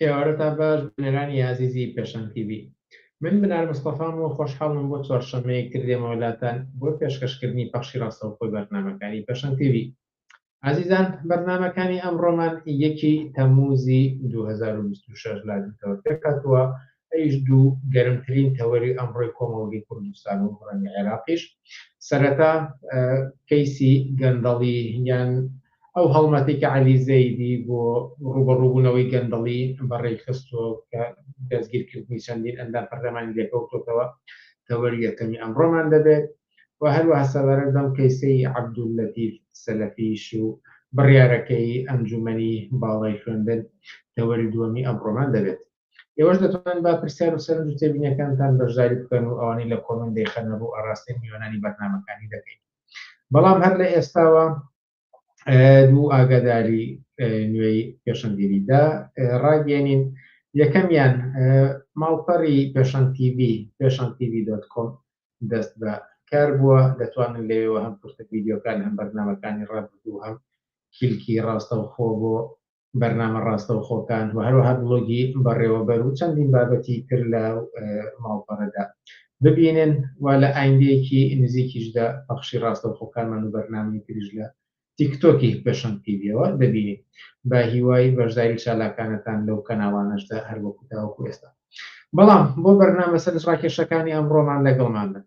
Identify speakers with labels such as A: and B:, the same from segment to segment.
A: ئێوارەتان باش بنەرانی عزیزی پێشەنگ تیڤ. من بنار مستەفام و خۆشحاڵم بۆ چوارشەمەیەک تر دێمە وڵاتان بۆ پێشکەشکردنی پەخشی ڕاستەوخۆی بەرنامەکانی پێشەنگ تیڤ. عزیزان بەرنامەکانی ئەمڕۆمان 1 تەمموزی 2026 لادوتەوە پێکاتوە ئەیش دوو گەرمترین تەوەری ئەمڕۆی کۆمەڵگەی کوردستان و هەڕەمی عێراقیش سەرەتا کەیسی گەندەڵی یان ئەو هەڵمەتی کە عەلی زەیدی بۆ ڕوبەڕووبوونەوەی گەندەڵی بەڕێی خستووە کە دەستگیرکردنی چەندین ئەندام پەرلەمانی لێکەوتووەتەوە تەوەری یەکەمی ئەمڕۆمان دەبێت و هەروەها سەبارەت بەم کەیسەی عەبدولەتیف سەلەفیش و بڕیارەکەی ئەنجومەنی باڵای خوێندن تەوەری دووەمی ئەمڕۆمان دەبێت. ئێوەش دەتوانن با پرسیار و سەرنج و تێبینیەکانتان بەشداری بکەن و ئەوانەی لە کۆمنت دەیخەنە بۆ ئاڕاستەی میوانانی بەرنامەکانی دەکەین. بەڵام هەر لە ئێستاوە دوو ئاگاداری نوێی پێشەنگیریدا ڕاگەێنین. یەکەمیان ماڵپەڕی پێشەنگ تیڤ پێشەنگtv.com دەست بە کار بووە، دەتوانن لەوێەوە هەم پرسە ڤیدیۆکان هەم بەرنامەکانی ڕابردوو هەم کلیکی ڕاستەوخۆ بۆ بەرنامە ڕاستەوخۆکان و هەروەها بڵۆگی بەڕێوەبەر و چەندین بابەتی تر لە ماڵپەڕەدا ببینن و لە ئایندەیەکی نزیکیشدا پەخشی ڕاستەوخۆکانمان و بەرنامەی تریش لە تیکتۆکی پێشەنگ تیڤەوە دەبینین. با هیوای بەشداری چالاکانتان لەو کەناڵانەشدا هەر وەکو تاوەکو ئێستا. بەڵام بۆ بەرنامە سەرنج ڕاکێشەکانی ئەمڕۆمان لەگەڵمان بن.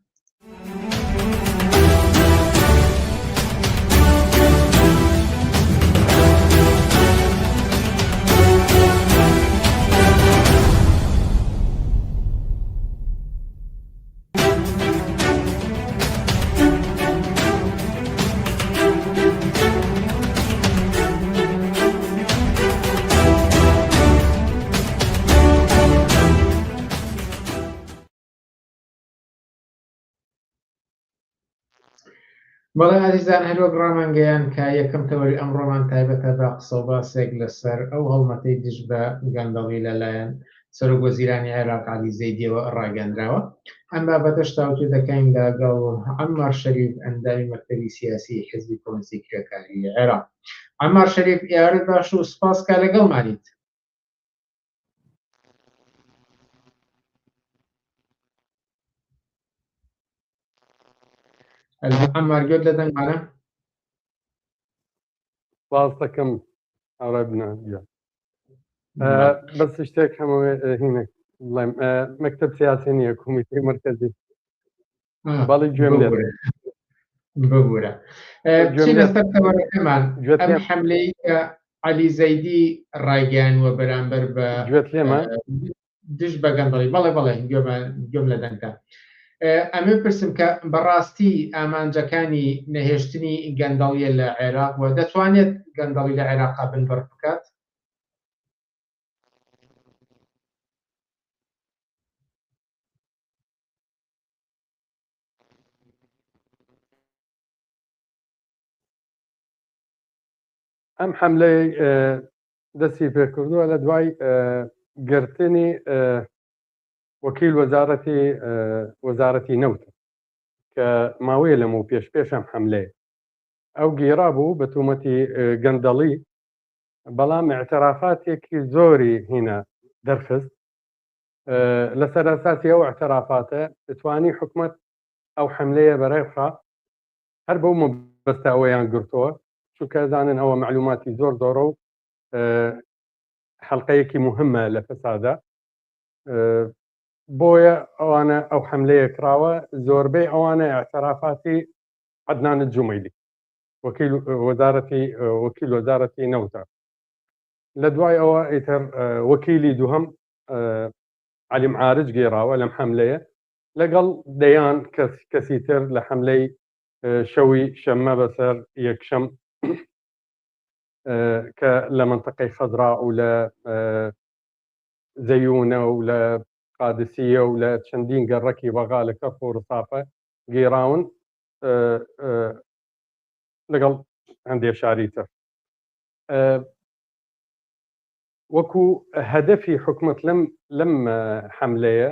A: بەڵێ عزیزان هەروەک ڕامانگەیان کە یەکەم تەوەری ئەمڕۆمان تایبەتە بە قسە و باسێک لەسەر ئەو هەڵمەتەی دژ بە گەندەڵی لەلایەن سەرۆکوەزیرانی عێراق عەلی زەیدیەوە ڕاگەاندراوە. ئەم بابەتەش تاوتوێ دەکەین لەگەڵ عەمار شەریف ئەندامی مەکتەبی سیاسی حیزبی کۆمونیستی کرێکاری عێراق. عەمار شەریف ئێوارەت باش و سوپاس کە لەگەڵمانیت. عەمار گوێت لە دەنگمانە؟
B: باز دەکەم ئەوڕێ بنە بەس شتێک هەمووێ هینێک بڵێم مەکتەب سیاسی نییە کۆمیتەی مرکەزی باڵی گوێم لێ
A: ببوورە لەسەرەکەمان ئەم حەملەی کە عەلی زەیدی ڕاگەیاندووە بەرامبەر بە
B: گوێت لێمە
A: دژ بە گەندەڵی بەڵێ گوێم لە دەنگە. ئەمە پرسم کە بەڕاستی ئامانجەکانی نەهێشتنی گەندەڵیە لە عێراق و دەتوانێت گەندەڵی لە عێراقا بنبڕ بکات؟
B: ئەم حەملەی دەستی پێکردووە لە دوای گرتنی وەکیل وەزارەتی نەوتە کە ماوەیە لەمە و پێش ئەم حەملەیە ئەو گیرا بوو بە تومەتی گەندەڵی، بەڵام اعترافاتێکی زۆری هینە دەرخست. لەسەر ئەساسی ئەو اعترافاتە دەتوانی حکومەت ئەو حەملەیە بەڕێوخا هەر بەو مەبەستاوەیان گرتووە، چونکە دانن ئەوە معلوماتی زۆر زۆرە و حەڵقەیەکی مهمە لە فەسادا. بۆیە ئەوانە ئەو حەملەیە کراوە. زۆربەی ئەوانە اعترافاتی عەدنان الجومەیلی وەکیل وەزارەتی نەوتە. لە دوای ئەوە ئیتر وەکیلی دووهەم عەلی معارج گێڕاوە لەم حەملەیە لەگەڵ دەیان کەسی تر لە حەملەی شەوی شەممە بەسەر یەکشەم کە لە منطقەی خەزرا و لە زەیونە و لە قادسیە و لە چەندین گەڕەکی بەغا لە کەف و ڕسافە گێڕاون لەگەڵ هەندێک شاری تر. وەکو هەدەفی حکومەت لەم حەملەیە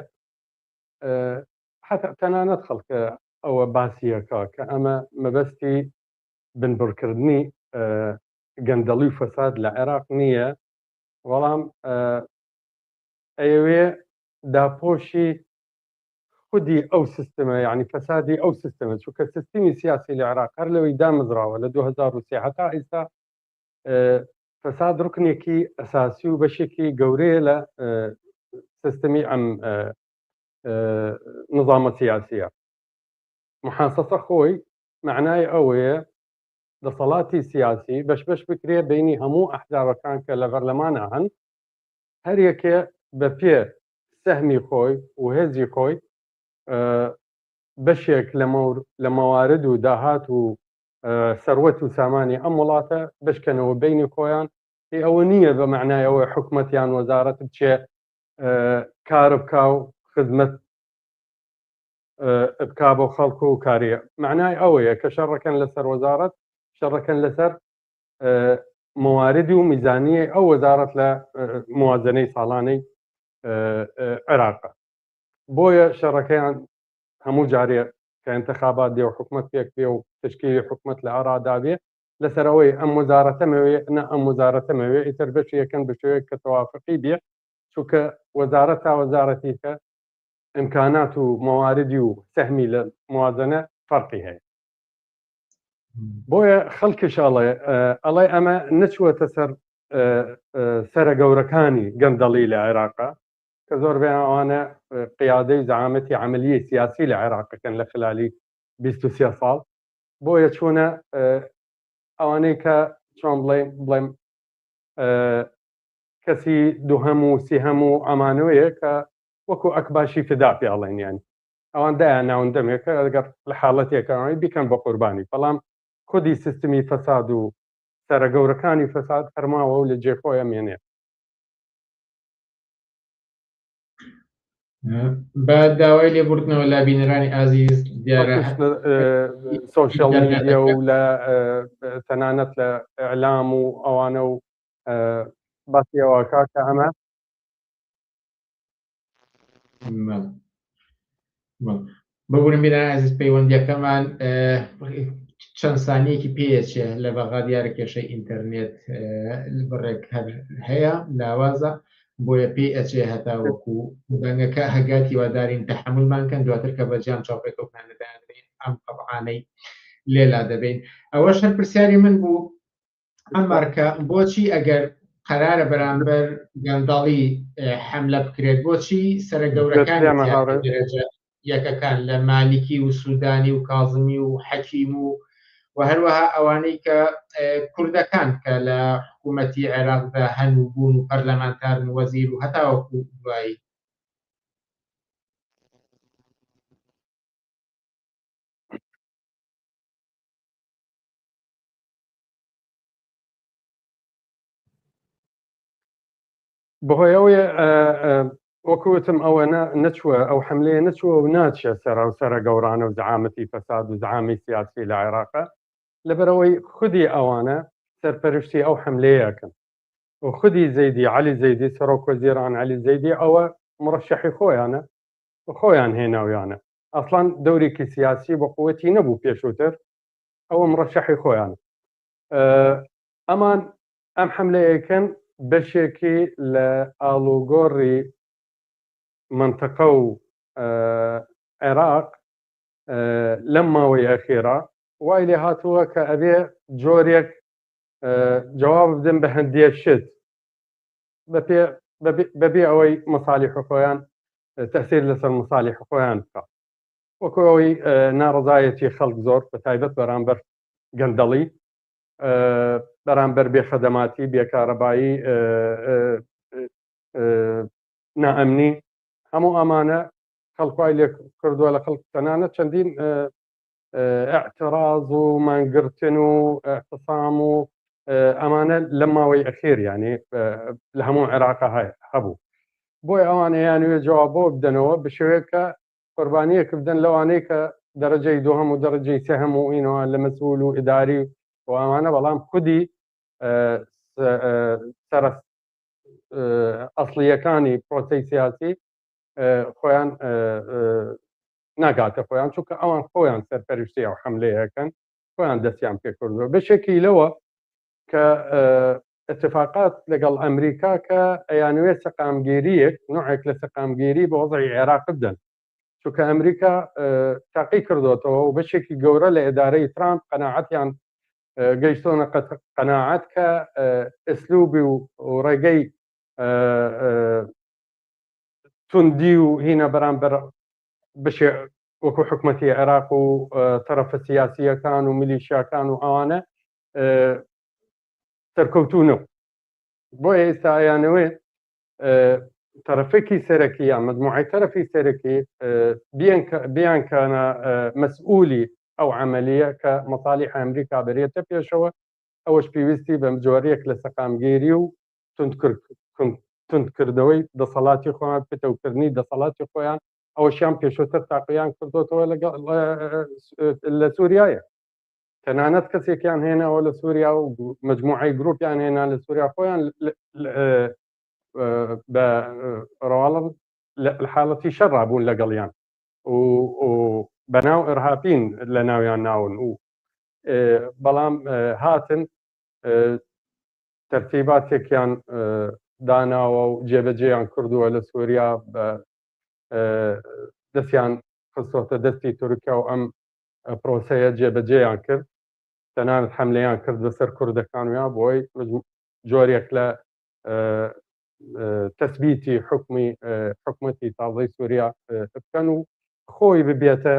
B: حتا تەنانەت خەڵکە ئەوە باسیەکە کە ئەمە مەبەستی بنبڕکردنی گەندەڵی و فەساد لە عێراق نییە، بەڵام ئەوێ داپۆشی خودی ئەو سیستمە یعنی فەسادی ئەو سیستمە چونکە سیستمی سیاسی لە عێراق هەر لەوەی دامەزراوە لە 2003 هەتا ئێستا فەساد ڕکنێکی ئەساسی و بەشێکی گەورەیە لە سیستمی ئەم نظامە سیاسیە. محاسسە خۆی معنای ئەوەیە دەسەڵاتی سیاسی بەش بکرێ بینی هەموو ئەحزابەکان کە لە بەرلەمانە هەن هەر یەکێ بە پێ سەهمی خۆی و هێزی خۆی بەشێک لە مەوارد و داهات و سەروەت و سامانی ئەم وڵاتە بشکەنەوە بینی خۆیان ئەوە نییە بە معنای ئەوەی حکومەتیان وەزارەت بچێ کار بکا و خزمەت بکا بۆ خەڵکو و کاریە معنای ئەوەیە کە شەڕەکەن لەسەر وەزارەت شەڕەکەن لەسەر مواردی و میزانیە ئەو وەزارەت لە موازنەی ساڵانەی عێراقە بۆیە شەڕەکەیان هەموو جارێ کە انتخابات دێ و حکومەت پێک پێ و تشکیلی حکومەت لە ئارادابێ لەسەرەوەی ئەم وەزارەتەمەوێ نە ئەم وەزارەتەمەوێ ئیتر بەشی یەکەن بشوەیە کە تەوافقی بێ چونکە وەزارەت تا وەزارەتی کە ئیمکانات و مەواردی و سەهمی لە موازنە فەرقی هەیە بۆیە خەڵکیش ئەڵێ ئەمە نەچووەتە سەر سەرە گەورەکانی گەندەڵی لە عێراقا کە زۆربیان ئەوانە قیادەی زعامەتی عملیە سیاسی لە عێراقەکەن لە خلالی 23 ساڵ بۆیە چوونە ئەوانەی کە چۆن بڵێم کەسی دووهەم و سیهەم و ئەمانەوەیە کە وەکو ئەکباشی فدا پێڵێنیان ئەوان دایان ناوەندەمێکە ئەگەر لە حاڵەتێکەوەی بیکەن بە قوربانی بەڵام خودی سیستمی فەساد و سەرە گەورەکانی فەساد هەرماوە و لە جێخۆیە مێنێ
A: بە داوای لێبوردنەوە لا بینەرانی ئازیز دیارە
B: سۆشیال میدیا و لە تەنانەت لە ئەعلام و ئەوانە و باسیەوە کاکە ئەمە
A: ببوورن بینەرانی ئازیز پەیوەندیەکەمان چەند سانیەکی پێچێ لە بەغا دیارە کێشەی ئینتەرنێت بڕێک هەیە لاوازە بۆیە پێی ئەچێ هەتا وەکو بەنگەکە هەگاتی وادارین تەحملمانکەن دواتر کە بەجیان چاوپێکەوتانەدانین ئەم قەبعانەی لێلا دەبین ئەوەش هەر پرسیاری من بوو ئەم مارکە بۆچی ئەگەر قەرارە بەرامبەر گەندەڵی حەملە بکرێت بۆچی سەرە گەورەکانی دەرەجە یەکەکان لە مالیکی و سوودانی و کاظمی و حەکیم و هەروەها ئەوانەی کە کوردەکان کە لە حکوومەتی عێراقدا هەن و بوون و پەرلەمانتارن وەزیر و هەتا وەکو دوایی
B: بەهۆیەوەی وەکوتم ئەوە نەچووە ئەو حملەیە نەچووە و ناچێ سەرە گەورانە و زعامەتی فەساد و زعامی سیاسی لە عێراقە لەبەرەوەی خودی ئەوانە سەرپەرشتی ئەو حملەیەکەن و خودی زەیدی عەلی زەیدی سەرۆک وەزیران عەلی زەیدی ئەوە مرەشەحی خۆیانە و خۆیان هێناویانە ئەسڵان دەورێکی سیاسی بە قووەتی نەبوو پێشووتر ئەوە مرەشەحی خۆیانە ئەمان ئەم حملەیەکەن بەشێکی لە ئاڵوگۆڕی منتەقە و عێراق لەم ماوەی ئەخێرا وای لێ هاتووە کە ئەبێ جۆرێک جواب بدەن بە هەندێک شت بەبێ ئەوەی مەسالیح خۆیان تەسیر لەسەر مەسالیح خۆیان بکە وەکو ئەوەی ناڕەزایەتی خەڵک زۆر بە تایبەت بەرامبەر گەندەڵی بەرامبەر بێخەدەماتی بێکارەبایی نائەمنی هەموو ئەمانە خەڵکوای لێ کردووە لە خەڵک تەنانەت چەندین اعتراض و مانگرتن و اعتصام و ئەمانە لە ماوەی ئەخێر یعنی لە هەموو عێراقا هەبوو بۆی ئەوانە یانوێ جوابۆ بدەنەوە بشوێت کە قوربانیەک بدەن لەوانەی کە دەرەجەی دووهەم و دەرەجەی سێهەم و ئینەوە لە مەسئول و ئیداری و ئەمانە بەڵام خودی سەرە ئەسڵیەکانی پرۆسەی سیاسی خۆیان ناگاتە خۆیان چونکە ئەوان خۆیان سەرپەرشتی ئەو حەملەیەکەن خۆیان دەستیان پێ کردووە بەشێکی لەوە کە اتفاقات لەگەڵ ئەمریکا کە ئەیانوێت سەقامگیریەک نوعێک لە سەقامگیری بە وەزعی عێراق بدەن چونکە ئەمریکا تاقی کردوتەوە و بەشێکی گەورە لە ئێدارەی ترامپ قەناعەتیان گەیشتۆنە قەناعەت کە ئەسلوبی و ڕێگەی توندی و هینە بەرامبەر بشێ وەکو حکومەتی عێراق و تەرەفە سیاسیەکان و میلیشیاکان و ئەوانە سەرکەوتوونە بۆیە ئێستا ئەیانەوێت طرفێکی سەرەکی یان مجموعەی طرفی سەرەکی بیانکەنە مەسئولی ئەو عەمەلیە کە مەصالح ئەمریکا بەرێتە پێشەوە ئەوەش پێویستی بە جۆرەیەک لە سەقامگیری و توندکردەوەی دەسەڵاتی خۆیان پتەوکردنی دەسەڵاتی خۆیان ئەوەشیان پێشوەتر تاقییان کردوتەوە لە سووریایە تەنانەت کەسێکیان هێناوە لە سووریا و مجموعەی گروپیان هێنا لە سووریا خۆیان بە ڕواڵم لە حاڵەتی شەڕ بوون لەگەڵیان و بەناو ئەرهابین لە ناویان ناون و بەڵام هاتن تەرتیباتێکیان داناوە و جێبەجێیان کردووە لە سووریا دەستیان خستۆتە دەستی تورکیا و ئەم پرۆسەیە جێبەجێیان کرد تەنانەت حەملەیان کرد بەسەر کوردەکان ویان بۆی جۆرێک لە تەثبیتی حکومەتی تازەی سووریا بکەن و خۆی ببێتە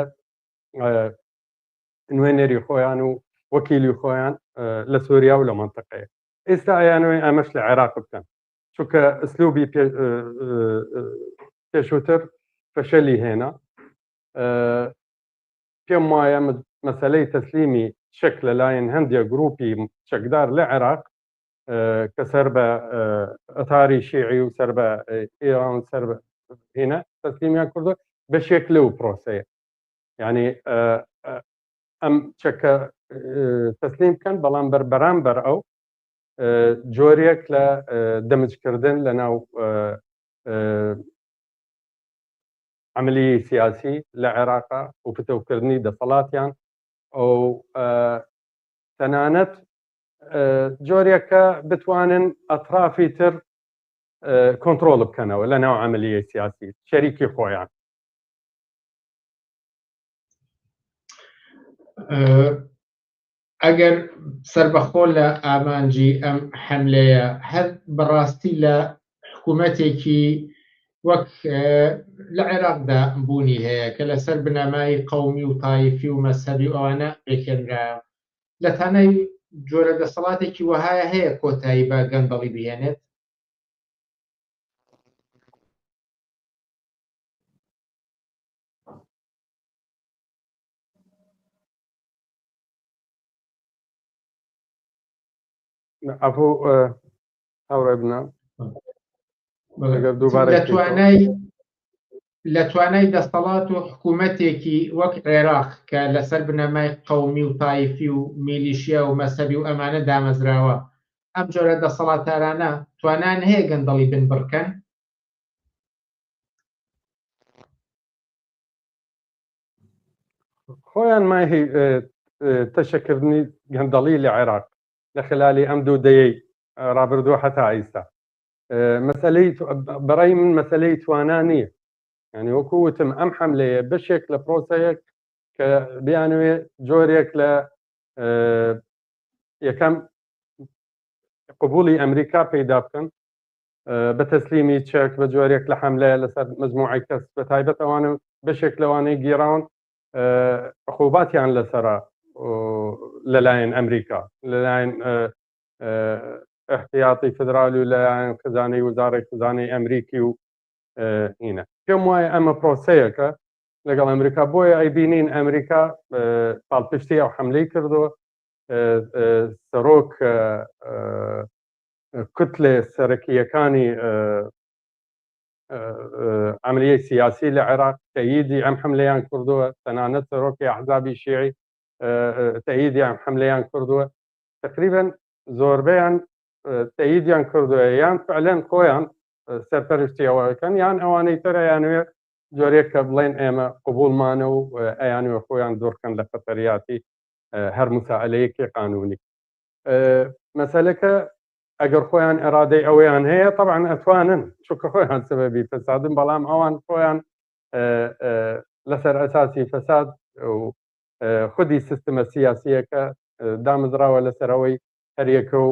B: نوێنەری خۆیان و وەکیلی خۆیان لە سووریا و لە منطقەیە ئێستا ئەیانەوەی ئەمەش لە عێراق بکەن چونکە ئەسلوبی پێشووتر فەشەلی هێنا پێم وایە مەسەلەی تەسلیمی شەک لەلایەن هەندێک گروپی چەکدار لە عێراق کە سەر بە ئەتاری شیعی و سەر بە ئێران سەر هێنا تەسلیمیان کردو بەشێک لەو پرۆسەیە یعنی ئەم چەکە تەسلیم بکەن بەڵام بەرامبەر ئەو جۆرێک لە دەمجکردن لە ناو عملی سیاسی لە عێراقا و پتەوکردنی دەسەڵاتیان ئەو تەنانەت جۆرێکە بتوانن ئەطرافی تر کۆنتڕۆڵ بکەنەوە لە ناو عملیە سیاسی شەریکی خۆیان
A: ئەگەر سربەخۆ لە ئامانجی ئەم حەملەیە هەر بەڕاستی لە حکوومەتێکی وەک لە عێراقدا بوونی هەیە کە لەسەر بنەمای قەومی و تایفی و مەسەبی ئەوانە پێکێنرایە لە تانەی جۆرە دەسەڵاتێکی وەهایە هەیە کۆتایی بە گەندەڵی بهێنێت
B: ئەفۆ هەوڕێ بنە
A: لە توانای دەسەڵات و حکوومەتێکی وەک عێراق کە لەسەر بنەمای قەومی و تایفی و میلیشیا و مەسەبی و ئەمانە دامەزراوە ئەم جۆرە دەسەڵاتدارانە توانان هەیە گەندەڵی بنبڕکەن
B: خۆیان ماهی تەشەکردنی گەندەڵی لە عێراق لە خلالی ئەم دوو دەیەی ڕابردووە هەتا ئیستا مەسەلەی بەڕای من مەسەلەی توانان نییە ینی وەکووتم ئەم حەملەیە بەشێک لە پرۆسەیەک کە بیانوێ جۆرێک لە یەکەم قبولی ئەمریکا پەیدا بکەن بە تەسلیمی چەک بە جۆرێک لە حەملەیە لەسەر مجموعەی کەس بە تایبەت ئەوانە بەشێک لەوانەی گیراون عقوباتیان لەسەرە لەلایەن ئەمریکا لەلایەن احتیاطی فدرالی و لەلایەن خزانەی وزارەی خزانەی ئەمریکی و هینە پێم وایە ئەمە پرۆسەیەکە لەگەڵ ئەمریکا بۆیە ئەیبینین ئەمریکا پاڵپشتی ئەو حەملەی کردووە سەرۆک کتلێ سەرەکیەکانی عملیەی سیاسی لە عێراق تەییدی ئەم حەملەیان کردووە تەنانەت سەرۆکی ئەحزابی شیعی تەییدی ئەم حەملەیان کردووە تقریباً زۆربەیان تەییدیان کردووە یان فعلەن خۆیان سەرپەرشتیەوەکەن یان ئەوانەی تر ئەیانوێ جۆرێک کە بڵێن ئێمە قبولمانە و ئەیانوێ خۆیان دوورکەن لە خەتەریاتی هەر مسائلەیەکی قانونی مەسەلەکە ئەگەر خۆیان ئەرادەی ئەوەیان هەیە طبعا ئەتوانن چونکە خۆیان سبەبی فەسادن بەڵام ئەوان خۆیان لەسەر ئەساسی فەساد و خودی سیستمە سیاسیەکە دامزراوە لەسەرەوەی هەریەکە و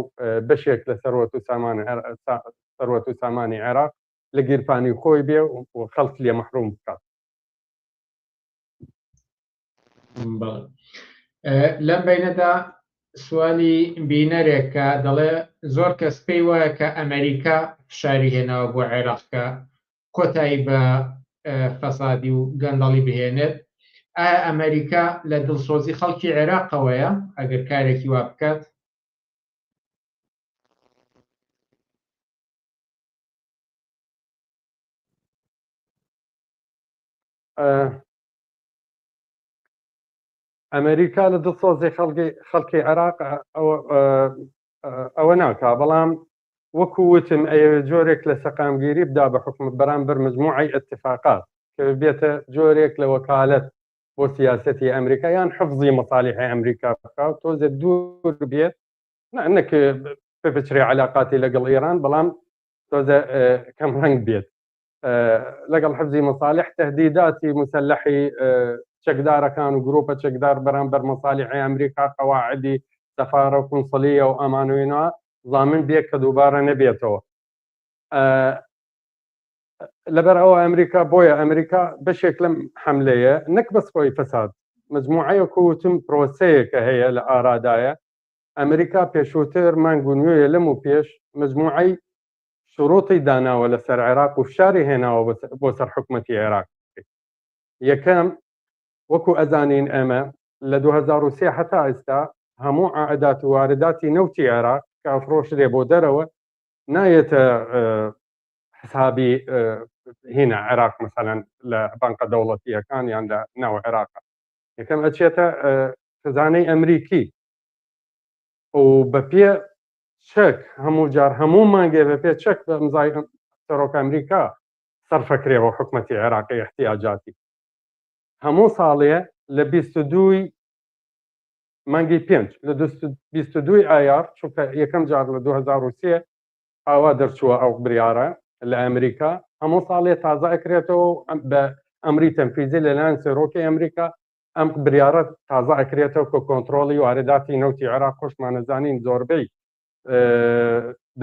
B: بەشێک لە سەروەت و سامانی عێراق لە گیرفانی خۆی بێ و خەڵک لێ مەحروم بکات.
A: لەم بینەدا سوالی بینەرێکە دەڵێ زۆر کەس پێی وایە کە ئەمریکا فشاری هێناوە بۆ عێراقکە کۆتایی بە فەسادی و گەندەڵی بهێنێت. ئایا ئەمریکا لە دڵسۆزی خەڵکی عێراقەوەیە ئەگەر کارێکی وا بکات؟
B: ئەمریکا لە دڵسۆزی خەڵکی عێراق ئەوە ناکا بەڵام وەکو وتم ئەوێ جۆرێک لە سەقامگیری بدا بە حکومت بەرامبەر مجموعی اتفاقات کە بێتە جۆرێک لە وەکالەت بۆ سیاسەتی ئەمریکا یان حفظی مەصالحی ئەمریکا بکات و تۆزە دوور بێت نەک بچرێ علاقاتی لەگەڵ ئێران بەڵام تۆزە کەم ڕەنگ بێت لەگەڵ حفظی مەصالح تهدیداتی مسلحی چەکدارەکان و گرۆپە چەکدار بەرامبەر مەصالحی ئەمریکا قەواعدی سەفارە و قونسڵیە و ئەمانوێنەوە ضامن بێت کە دووبارە نەبێتەوە. لەبەر ئەوە ئەمریکا بۆیە ئەمریکا بەشێک لەم حملەیە نەک بەس خۆی فەساد مجموعەیە کووتم پرۆسەیەکە هەیە لە ئارادایە ئەمریکا پێشووتر مانگ و نوێیە لەم و پێش مجموعەی شروطی داناوە لەسەر عێراق و فشاری هێناوە بۆ سەر حکومەتی عێراق. یەکەم وەکو ئەزانین ئێمە لە 2003 هەتا ئێستا هەموو عائدات و وارداتی نەوتی عێراق کە ئەفرۆشرێ بۆ دەرەوە نایەتە حسابی هینە عێراق مثلەن لە بانقە دەوڵەتیەکان یان لە ناو عێراق یەکەم ئەچێتە خزانەی ئەمریکی و بە پێ چەک هەموو جار هەموو مانگێ بە پێ چەک بە ئەمزای سەرۆک ئەمریکا سەرفەکرێەوە حکومەتی عێراقی احتیاجاتی هەموو ساڵێ لە 22 مانگی 5 لە 22 ئایار چونکە یەکەم جار لە 2003 ئاوا دەرچووە ئەو بریارە لە ئەمریکا هەموو ساڵێ تازە ئەکرێتەوە بە ئەمری تەنفیزی لەلایەن سەرۆکی ئەمریکا ئەم بریارە تازە ئەکرێتەوە کە کۆنتترۆلی وارداتی نەوتی عێراق خۆشمانەزانین زۆربەی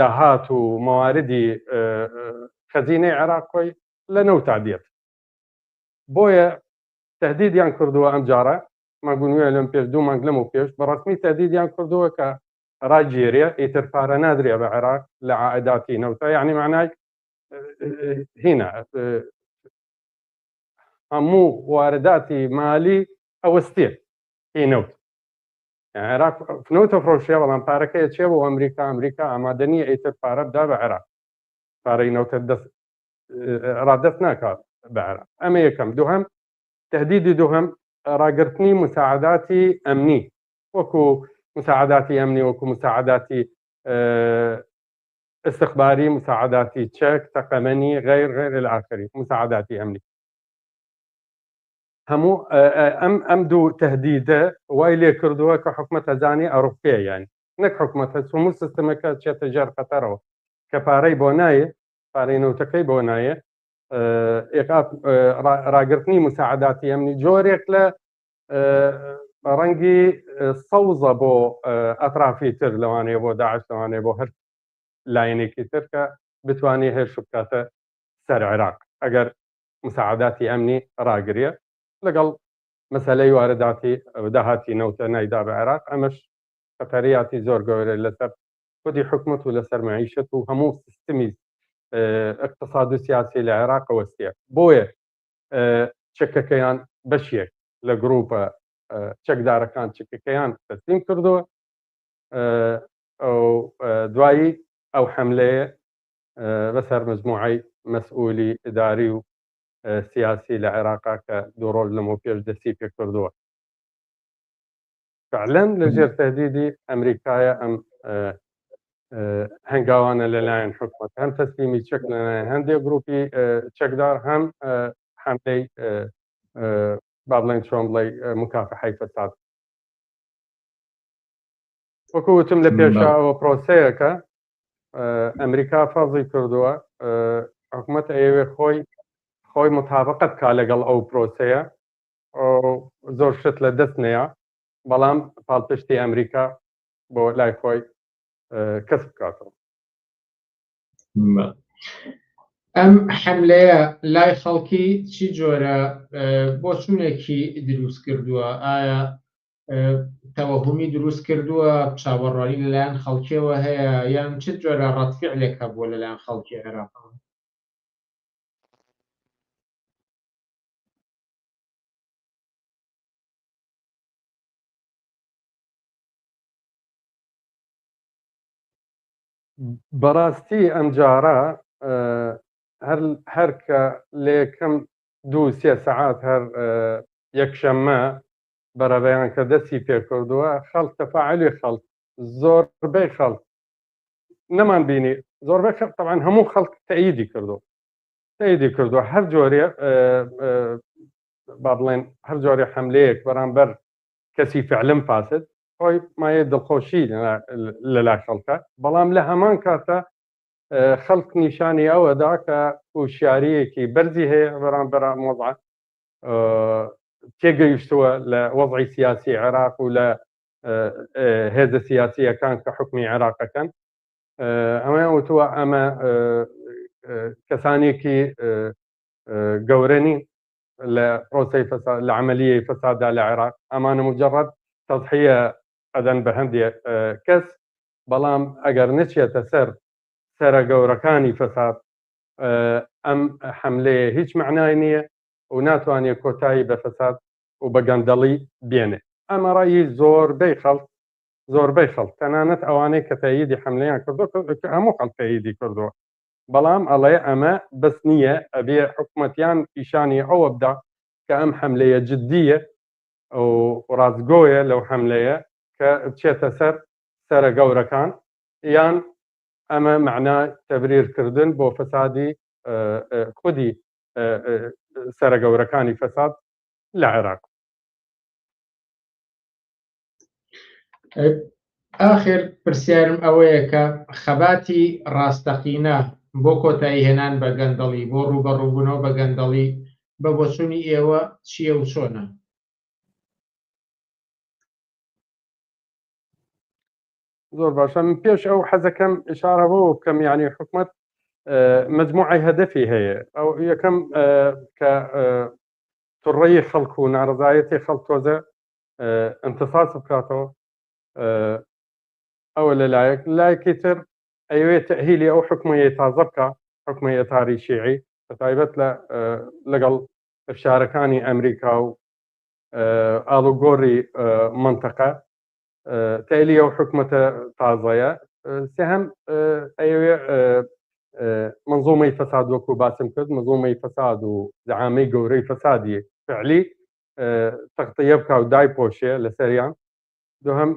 B: داهات و مەواردی خەزینەی عێراق خۆی لە نەوتا دێت بۆیە تهدیدیان کردووە ئەم جارە ماگونوێ لەم پێش دوو مانگ لەم و پێش بەڕستمی تهدیدیان کردووە کە ڕاجێریە ئیتر پارە نادرێ بە عێراق لە عائداتی نەوتە یعنی معنای هینە هەموو وارداتی مالی ئەوەستێ هی نەوت عێراق نەوتە فرۆشیە بەڵام پارەکەی چێ بۆ ئەمریکا ئامادە نییە ئیتر پارە بدا بە عێراق پارەی نەوتە ڕادەست ناکات بە عێراق ئەمە یەکەم دووهەم تهدیدی دووهەم ڕاگررتنی مساعداتی ئەمنی وەکو مساعداتی ئەمنی وەکو مساعداتی استخباری مساعداتی چەک تەقەمەنی غیر الآخری مساعداتی ئەمنی هەموو ئەم دوو تهدیدە وای لێ کردووە کە حکومەت ئەزانی ئەوروپیە یانی نەک حکومەتە هەموو سیستمەکە چێتە ژێر خەتەرەوە کە پارەی بۆ نایە پارەی نەوتەکەی بۆ نایە ڕاگررتنی مساعداتی ئەمنی جۆرێک لە ڕەنگی سەوزە بۆ ئەطرافی تر لەوانەیە بۆ داعش لەوانەیە بۆ هەر لاینێکی تر کە بتوانێت هێرش بکاتە سەر عێراق ئەگەر مساعداتی ئەمنی ڕاگرێ لەگەڵ مەسەلەی وارداتی داهاتی نەوتە نایدا بە عێراق ئەمەش خەتەریاتی زۆر گەورە لەسەر خودی حکومت و لەسەر معیشت و هەموو سیستمی اقتصاد و سیاسی لە عێراق وەستێ بۆیە چەکەکەیان بەشێک لە گروپە چەکدارەکان چکەکەیان تەسلیم کردووە دوایی ئەو حملەیە بەسەر مجموعەی مەسئولی ئیداری و سیاسی لە عێراقا کە دوو ڕۆژ لەمە پێش دەستی پێ کردووە فعلەن لەژێر تهدیدی ئەمریکایە ئەم هەنگاوانە لەلایەن حکومەت هەم تەسلیمی چەک لەلایەن هەندێک گروپی چەکدار هەم حملەی با بڵێن چۆن بڵێ مکافحەی فەساد وەکو وتم لە پێشاوە پرۆسەیەکە ئەمریکا فەرزی کردووە حکوومەت ئەوێ خۆی متابقت کا لەگەڵ ئەو پرۆسەیە زۆر شت لە دەست نەیە بەڵام پاڵپشتی ئەمریکا بۆ لای خۆی کەسب بکاتەوە.
A: ئەم حملەیە لای خەڵکی چی جۆرە بۆ چوونێکی دروست کردووە؟ ئایا تەوەهومی دروست کردووە چاوەڕوانی لەلایەن خەڵکیەوە هەیە یان چ جۆرە ڕەتفعلێک هەبووە لەلایەن خەڵکی عێراق؟
B: بەڕاستی ئەم جارە هەر کە لە یەکەم 2-3 سەعات هەر یەکشەممە بەرەبەیان کە دەستی پێکردووە خەڵک تەفاعلی خەڵک زۆربەی خەڵک نەمان بینی زۆربەی خەڵک طبعاً هەموو خەڵک تەئیدی کردووە هەر جۆرێ با بڵێن هەر جۆرێ حەملەیەک بەرامبەر کەسی فعلم فاسد خۆی مایە دڵخۆشی لەلای خەڵکە بەڵام لە هەمان کاتە خەڵک نیشانی ئەوەدا کە هوشیارەیەکی بەرزی هەیە بەرامبەر وەضع تێگەیشتووە لە وەضعی سیاسی عێراق و لە هێزە سیاسیەکان کە حکمی عێراقەکەن ئەمە وتووە ئەمە کەسانێکی گەورەنی لە پرۆسەی لە عملیەی فەسادا لە عێراق ئەمانە مجرد تەضحیە ئەدەن بە هەندێک کەس بەڵام ئەگەر نچێتە سەرە گەورەکانی فەساد ئەم حملەیە هیچ معنای نییە و ناتوانێت کۆتایی بە فەساد و بە گەندەڵی بێنێ. ئەمە ڕای زۆربەی خەڵک تەنانەت ئەوانەی کە تاییدی حملەیان کردو هەموو خەڵک تاییدی کردووە بەڵام ئەڵێ ئەمە بەس نییە ئەبێ حکوومەتیان پیشانی ئەوە بدا کە ئەم حملەیە جددیە و ڕازگۆیە لەو حملەیە کە بچێتە سەرە گەورەکان یان ئەمە معنای تەبریرکردن بۆ فەسادی خودی سەرە گەورەکانی فەساد لە عێراق.
A: ئاخر پرسیارم ئەوەیە کە خەباتی ڕاستەقینە بۆ کۆتایی هێنان بە گەندەڵی بۆ ڕوبەڕووبوونەوە بە گەندەڵی بە بۆچوونی ئێوە چییە و چۆنە؟
B: زۆر باشە من پێش ئەو حەزەکەم ئشارە بۆ بکەم یعنی حکوومەت مجموعی هەدەفی هەیە ئەو یەکەم کە توڕەیی خەڵک و ناڕزایەتی خەڵک تۆزە انتصاص بکاتەوە ئەوە لایەکی تر ئەوێت تەهیلی ئەو حکومەیە تازە بکە حکومە ئێتاری شیعی بەتایبەت لەگەڵ فشارەکانی ئەمریکا و ئاڵوگۆڕی منتەقە تەهیلی ئەو حکومەتە تازەیە. سێهەم ئەوێ منظومەی فەساد وەکو باسم کرد منظومەی فەساد و زەعامەی گەورەی فەسادی فعلی تەغتیە بکە و دایپۆشێ لەسەریان. دووهەم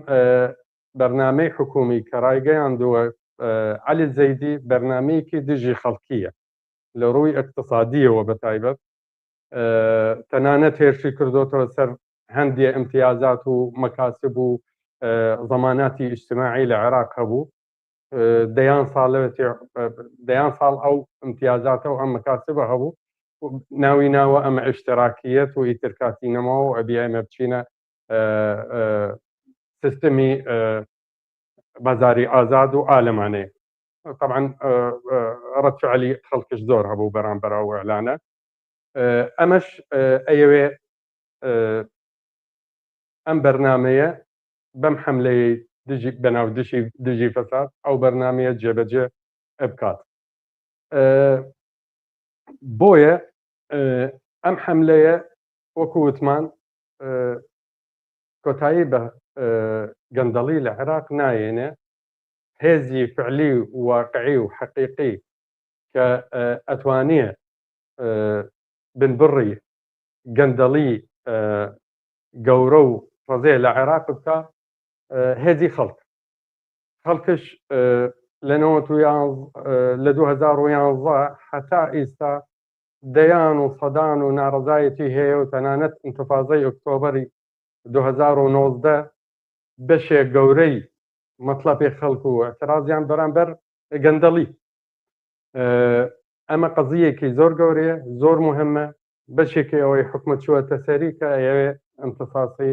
B: بەرنامەی حکومی کە ڕایگەیاندووە عەلی زەیدی بەرنامەیەکی دژی خەڵکیە لە ڕووی اقتصادیەوە بەتایبەت تەنانەت هێرشی کردوتەوە سەر هەندێ امتیازات و مەکاسب و زەماناتی ئیجتماعی لە عێراق هەبوو دەیان ساڵ ئەو امتیازاتە و ئەم مەکاسبە هەبوو ناوی ناوە ئەمە ئیشتراکیەت و ئیترکاتی نەماوە و ئەبی ئەمە بچینە سیستمی بازاری ئازاد و ئالەمانەیە. طبعا ڕەتفعلی خەڵکش زۆر هەبوو بەرامبەر ئەو ئێعلانە. ئەمەش ئەیەوێ ئەم بەرنامەیە بەم حملەی بەناو دژی فەساد ئەو بەرنامەیە جێبەجێ بکات. بۆیە ئەم حملەیە وەکو وتمان کۆتایی بە گەندەڵی لە عێراق نایێنێ هێزی فعلی و واقعی و حەقیقی کە ئەتوانێ بنبڕی گەندەڵی گەورە و ڕزێ لە عێراق بکە هێزی خەڵکش لە 2011 حتا ئێستا دەیان و سەدان و ناڕزایەتی هەیە و تەنانەت ئینتفاضەی ئۆکتۆبەری 2019 بەشێک گەورەی مەطلەبی خەڵک و ئەترازیان بەرامبەر گەندەڵی ئەمە قەزیەکی زۆر گەورەیە، زۆر مهمە، بەشێکی ئەوەی حکومت چووەتە سەری کە ئەوێ ئەمتساسی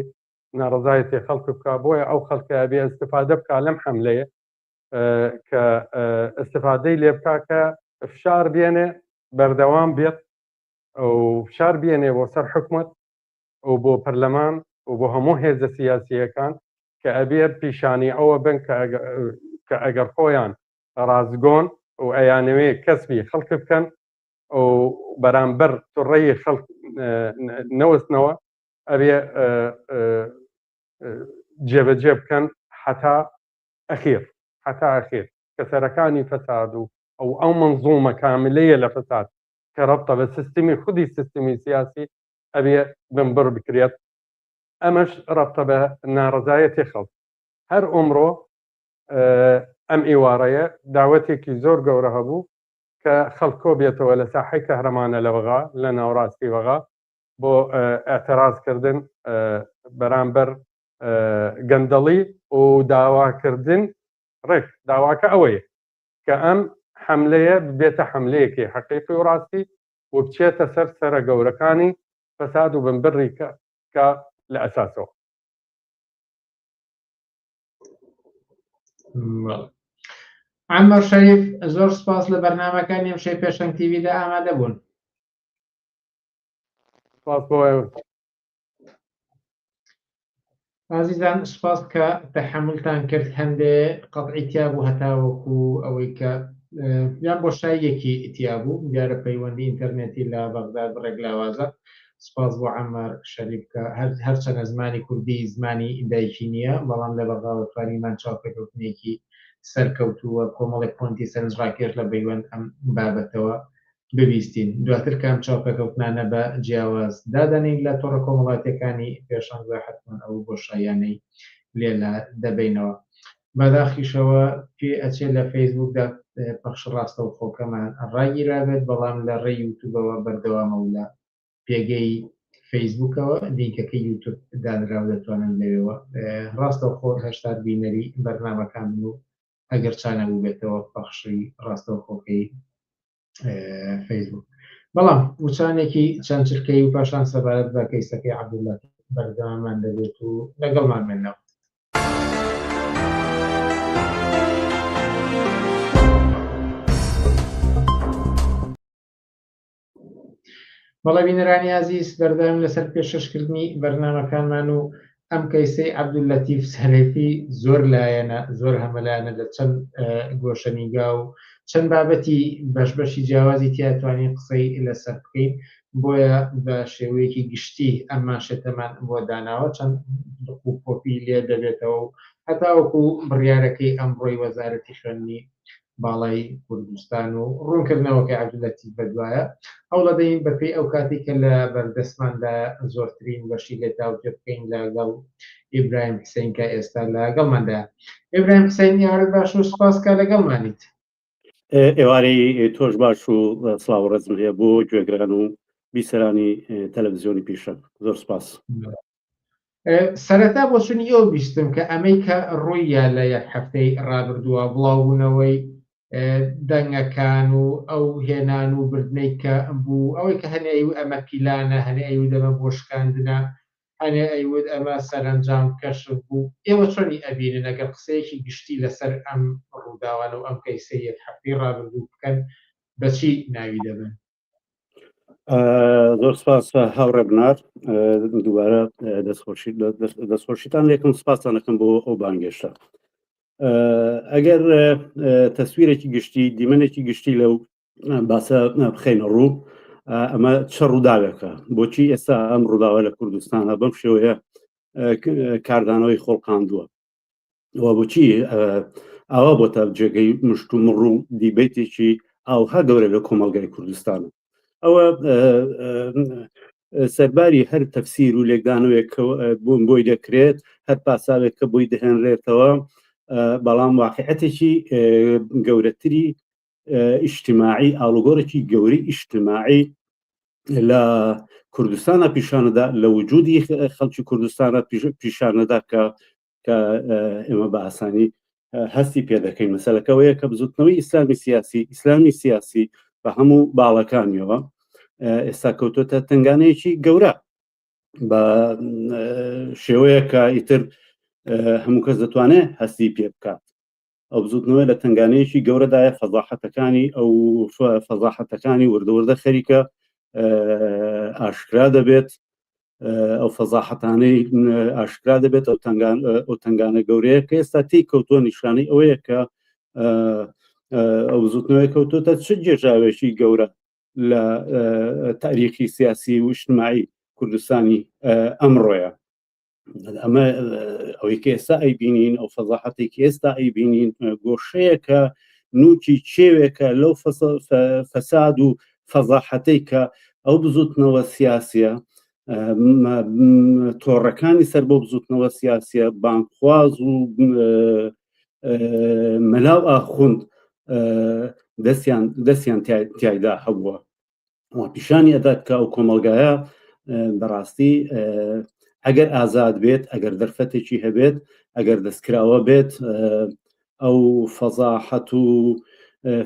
B: ناڕزایەتی خەڵک بکە، بۆیە ئەو خەڵکە ئەبێ ئەستفادە بکە لەم حەملەیە کە ئەستفادەی لێ بکە کە فشار بێنێ بەردەوام بێت ئەو فشار بێنێ بۆ سەر حکومت و بۆ پەرلەمان و بۆ هەموو هێزە سیاسیەکان کە ئەبێت پیشانی ئەوە بن کە ئەگەر خۆیان ڕازگۆن و ئەیانەوێ کەسبی خەڵک بکەن و بەرامبەر توڕەی خەڵک نەوەستنەوە ئەبێ جێبەجێ بکەن حتا ئەخیر کە سەرەکانی فەساد و ئەو منزومە کاملەیە لە فەساد کە ڕەبتە بە سیستمی خودی سیستمی سیاسی ئەبێ بنبڕ بکرێت. ئەمەش ڕەبتە بە ناڕزایەتی خەڵک. هەر ئەمڕۆ ئەم ئیوارەیە داوەتێکی زۆر گەورە هەبوو کە خەڵکۆ بێتەوە لە ساحەی کەهرەمانە لە وەغا لە ناوڕاستی وەغا بۆ ئەتەرازکردن بەرامبەر گەندەڵی و داواکردن ڕێک داواکە ئەوەیە کە ئەم حملەیە بێتە حملەیەکی حەقیقی و ڕاستی و بچێتە سەر سەرە گەورەکانی فەساد و بنبڕی کە لە ئەساسەوە.
A: عەمەر شەریف زۆر سپاس لە بەرنامەکانی ئەمشەی پێشەنگ تیڤیدا ئامادە بوون.
B: سپاس بۆ
A: عزیزان، سپاس کە تەحەملتان کرد. هەندێ قەطعی تیا بوو هەتاوەکو ئەوەی کە یان بۆشاییەکی ئیتیا بوو دیارە پەیوەندی ئینتەرنێتی لە بەغداد بڕێک لاوازە. سپاس بۆ عەمەر شەریف کە هەرچەنە زمانی کوردی زمانی دایکی نییە، بەڵام لە بەغداوە توانیمان چاوپێکەوتنێکی سەرکەوتووە کۆمەڵێک پۆنتی سەرنجڕاکێش لە بەیوەند ئەم بابەتەوە ببیستین. دواتر کام چاوپێکەوتنانە بە جیاواز دادەنین لە تۆڕە کۆمەڵاتیەکانی پێشەنگدا حتمەن ئەو بۆشاییانەی لێلا دەبینەوە. بەداخیشەوە پێ ئەچێت لە فەیسبوکدا پەخش ڕاستەوخۆکەمان ڕاگیرابێت، بەڵام لە ڕێی یوتوبەوە بەردەوامە و لە پێگەی فەیسبوکەوە لینکەکەی یوتوب دانراو دەتوانن لەوێەوە ڕاستەوخۆ هەشتاد بینەری بەرنامەکان و ئەگەر چانە بوو بێتەوە پەخشی ڕاستەوخۆکەی فەیسبوک. بەڵام وچانێکی چەند چرکەی و پاشان سەبارەت بە کەیسەکەی عەبدوڵڵاتی بەردەوامان دەبێت و لەگەڵمان بێنەوە. بەڵێ بینەرانی عەزیز، بەردەوام لەسەر پێشکەشکردنی بەرنامەکانمان و ئەم کەیسەی عەبدوڵلەتیف سەلەفی زۆر لایەنە، زۆر هەمەلایەنە لە چەند گۆشەنیگا و چەند بابەتی بەشبەشی جیاوازی تیاتوانین قسەی لەسەر بکەین. بۆیە بە شێوەیەکی گشتی ئەم ماشێتەمان بۆ داناوە چەند کۆپی لێ دەبێتەوە و هەتاوەکو بڕیارەکەی ئەمڕۆی وەزارەتی خوێندنی باڵای کوردستان و ڕوونکردنەوەکە عەبدوڵلەتیف بەدوایە هەوڵەدەین بەپێی ئەو کاتی کە لە بەردەستماندا زۆرترین بەشی لێ تاوتێ بکەین لەگەڵ ئیبراهیم حوسێن کە ئێستا لەگەڵماندا. ئیبراهیم حوسێن، ئێوارەت باش و سپاس کە لەگەڵمانیت.
C: ئێوارەی تۆش باش و سڵاو ڕەزم هەیە بۆ گوێگران و بیسەرانی تەلەڤیزیۆنی پیشەنگ. زۆر سپاس.
A: سەرەتا بۆ چوونی ئەو بیستم کە ئەمەی کە ڕوویە لە یەک هەفتەی ڕابردووە بڵاوبوونەوەی دەنگەکان و ئەو هێنان و بردنەی کە بوو، ئەوەی کە هەنێ ئەیوت ئەمە پیلانە، هەنێ ئەیوت ئەمە بۆشکاندنە، هەنێ ئەیوت ئەمە سەرنجام کەشف بوو. ئێوە چۆنی ئەبینن ئەگەر قسەیەکی گشتی لەسەر ئەم ڕووداوانە و ئەم کەیسەی یەک هەفتەی ڕابردوو بکەن، بەچی ناوی دەبن؟
C: زۆر سپاس هاوڕێ بنار، دووبارە دەستخۆشیتان لێکم، سپاسان دەکەم بۆ ئەو بانگێشتە. ئەگەر تەسویرێکی گشتی دیمەنێکی گشتی لەو باسە بخەینە ڕوو، ئەمە چە ڕووداوێکە، بۆچی ئێستا ئەم ڕووداوە لە کوردستانە بەم شێوەیە کاردانەوەی خۆڵقاندووە، ئەوە بۆچی ئاوا بۆتە جێگەی مشت و مڕ و دیبێتێکی ئاوها گەورە لە کۆمەڵگای کوردستانە. ئەوە سەرباری هەر تەفسیر و لێکدانەوەیە بۆی دەکرێت، هەر پاساوێک کە بۆی دەهێنرێتەوە، بەڵام واقعەتێکی گەورەتری ئیجتیماعی، ئاڵوگۆڕێکی گەورەی ئیجتیماعی لە کوردستانە پیشانەدا، لە وجودی خەڵکی کوردستانە پیشانەدا کە ئێمە بە ئاسانی هەستی پێ دەکەین مەسەلەکەوەیە کە بزوتنەوەی ئیسلامی سیاسی بە هەموو باڵەکانیەوە ئێستا کەوتۆتە تنگانەیەکی گەورە بە شێوەیە کە ئیتر هەموو کەس دەتوانێت هەستی پێ بکات ئەو بزوتنەوەی لە تنگانەیەکی گەورەدایە فەزاحەتەکانی ئەو فەزاحەتەکانی وردەوردە خەریکە ئاشکرا دەبێت ئەو فەزاحەتانەی ئاشکرا دەبێت ئەو تنگانە گەورەیە کە ئێستا تی کەوتۆ نیشانەی ئەوەیە کە ئەو بزوتنەوەی کەوتۆتە چ جێژاوێکی گەورە لە تاریخی سیاسی و اجتماعی کوردستانی ئەمڕۆیە ئەمە ئەوەی کە ئێستا ئەیبینین ئەو فەزاحەتێکی ئێستا ئەیبینین گۆشەیەکە نوکی چێوێکە لەو فەساد و فەزاحەتەی کە ئەو بزوتنەوە سیاسیە تۆڕەکانی سەر بۆ بزوتنەوە سیاسیە بانکخواز و مەلاو ئاخوند دەستیان تایدا هەبووە پیشانی ئەدات کە ئەو کۆمەلگایە بەڕاستی ئەگەر ئازاد بێت ئەگەر دەرفەتێکی هەبێت ئەگەر دەستکراوە بێت ئەو فەزاحەت و